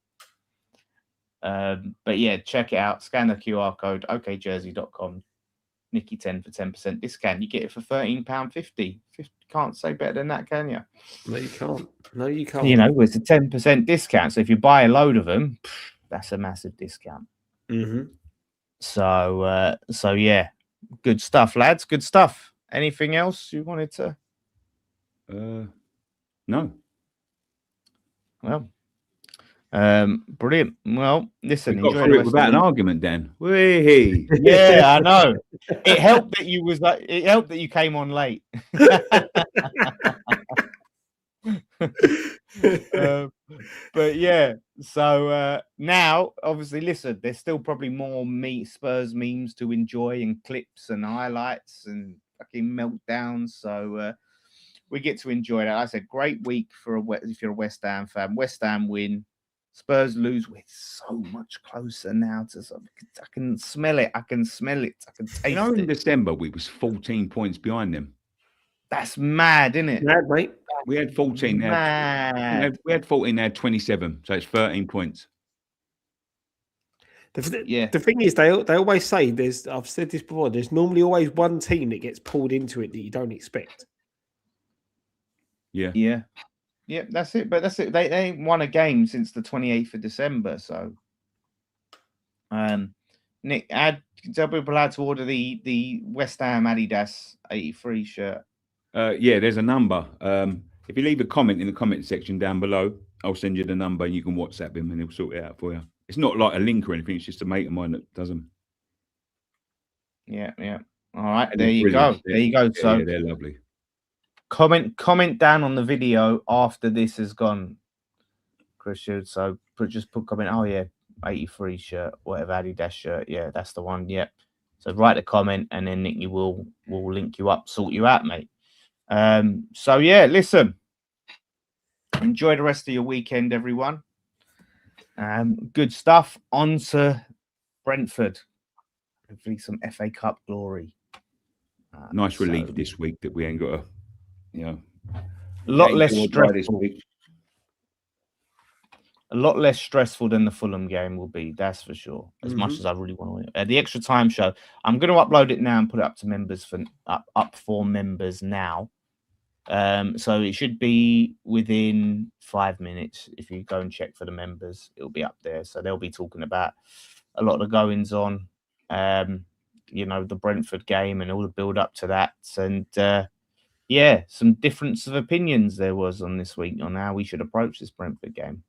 But yeah, check it out. Scan the QR code. okjersey.com. Nicky 10 for 10% discount. You get it for £13.50. Can't say better than that, can you? No, you can't. No, you can't. You know, it's a 10% discount. So if you buy a load of them, that's a massive discount. Mm-hmm. So yeah, good stuff, lads. Good stuff. Anything else you wanted to? No. Well, brilliant. Well, listen, We got enjoy through the it rest without of an the week. argument, Dan. Wee. Yeah, I know. It helped that you was like. It helped that you came on late. But yeah, so now obviously, listen, there's still probably more Spurs memes to enjoy and clips and highlights and fucking meltdowns. So we get to enjoy that. I said, great week if you're a West Ham fan. West Ham win, Spurs lose. We're so much closer now to something. I can smell it. I can smell it. I can taste You know, in it. December we was 14 points behind them. That's mad, isn't it? Mad, mate. We had 14. Mad. We had 14. They had 27. So it's 13 points. The thing is, they always say I've said this before. There's normally always one team that gets pulled into it that you don't expect. Yeah. That's it. But that's it. They ain't won a game since the 28th of December. So, Nick, tell people how to order the West Ham Adidas 83 shirt. Yeah, there's a number. If you leave a comment in the comment section down below, I'll send you the number and you can WhatsApp him and he'll sort it out for you. It's not like a link or anything. It's just a mate of mine that does them. Yeah. All right, And there you go. There you go. Yeah, So they're lovely. comment down on the video after this has gone, Chris. So just put comment. Oh yeah, 83 shirt, whatever Adidas shirt. Yeah, that's the one. Yeah. So write a comment and then Nicky will link you up, sort you out, mate. So yeah, listen. Enjoy the rest of your weekend, everyone. Good stuff. On to Brentford. Hopefully some FA Cup glory. Nice relief this week that we ain't got a lot less stressful. A lot less stressful than the Fulham game will be, that's for sure. As much as I really want to win. The extra time show, I'm going to upload it now and put it up to members up for members now. So it should be within 5 minutes. If you go and check for the members, it'll be up there. So they'll be talking about a lot of the goings on, the Brentford game and all the build up to that. And some difference of opinions there was on this week on how we should approach this Brentford game.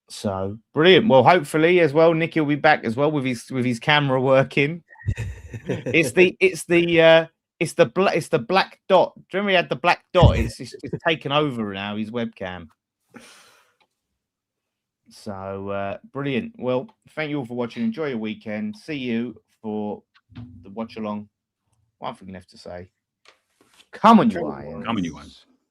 So brilliant. Well, hopefully as well, Nicky will be back as well with his camera working. It's the black dot. Do you remember he had the black dot? It's taken over now, his webcam. So brilliant. Well, thank you all for watching. Enjoy your weekend. See you for the watch along. One thing left to say. Come on, you Irons. Come on, you Irons.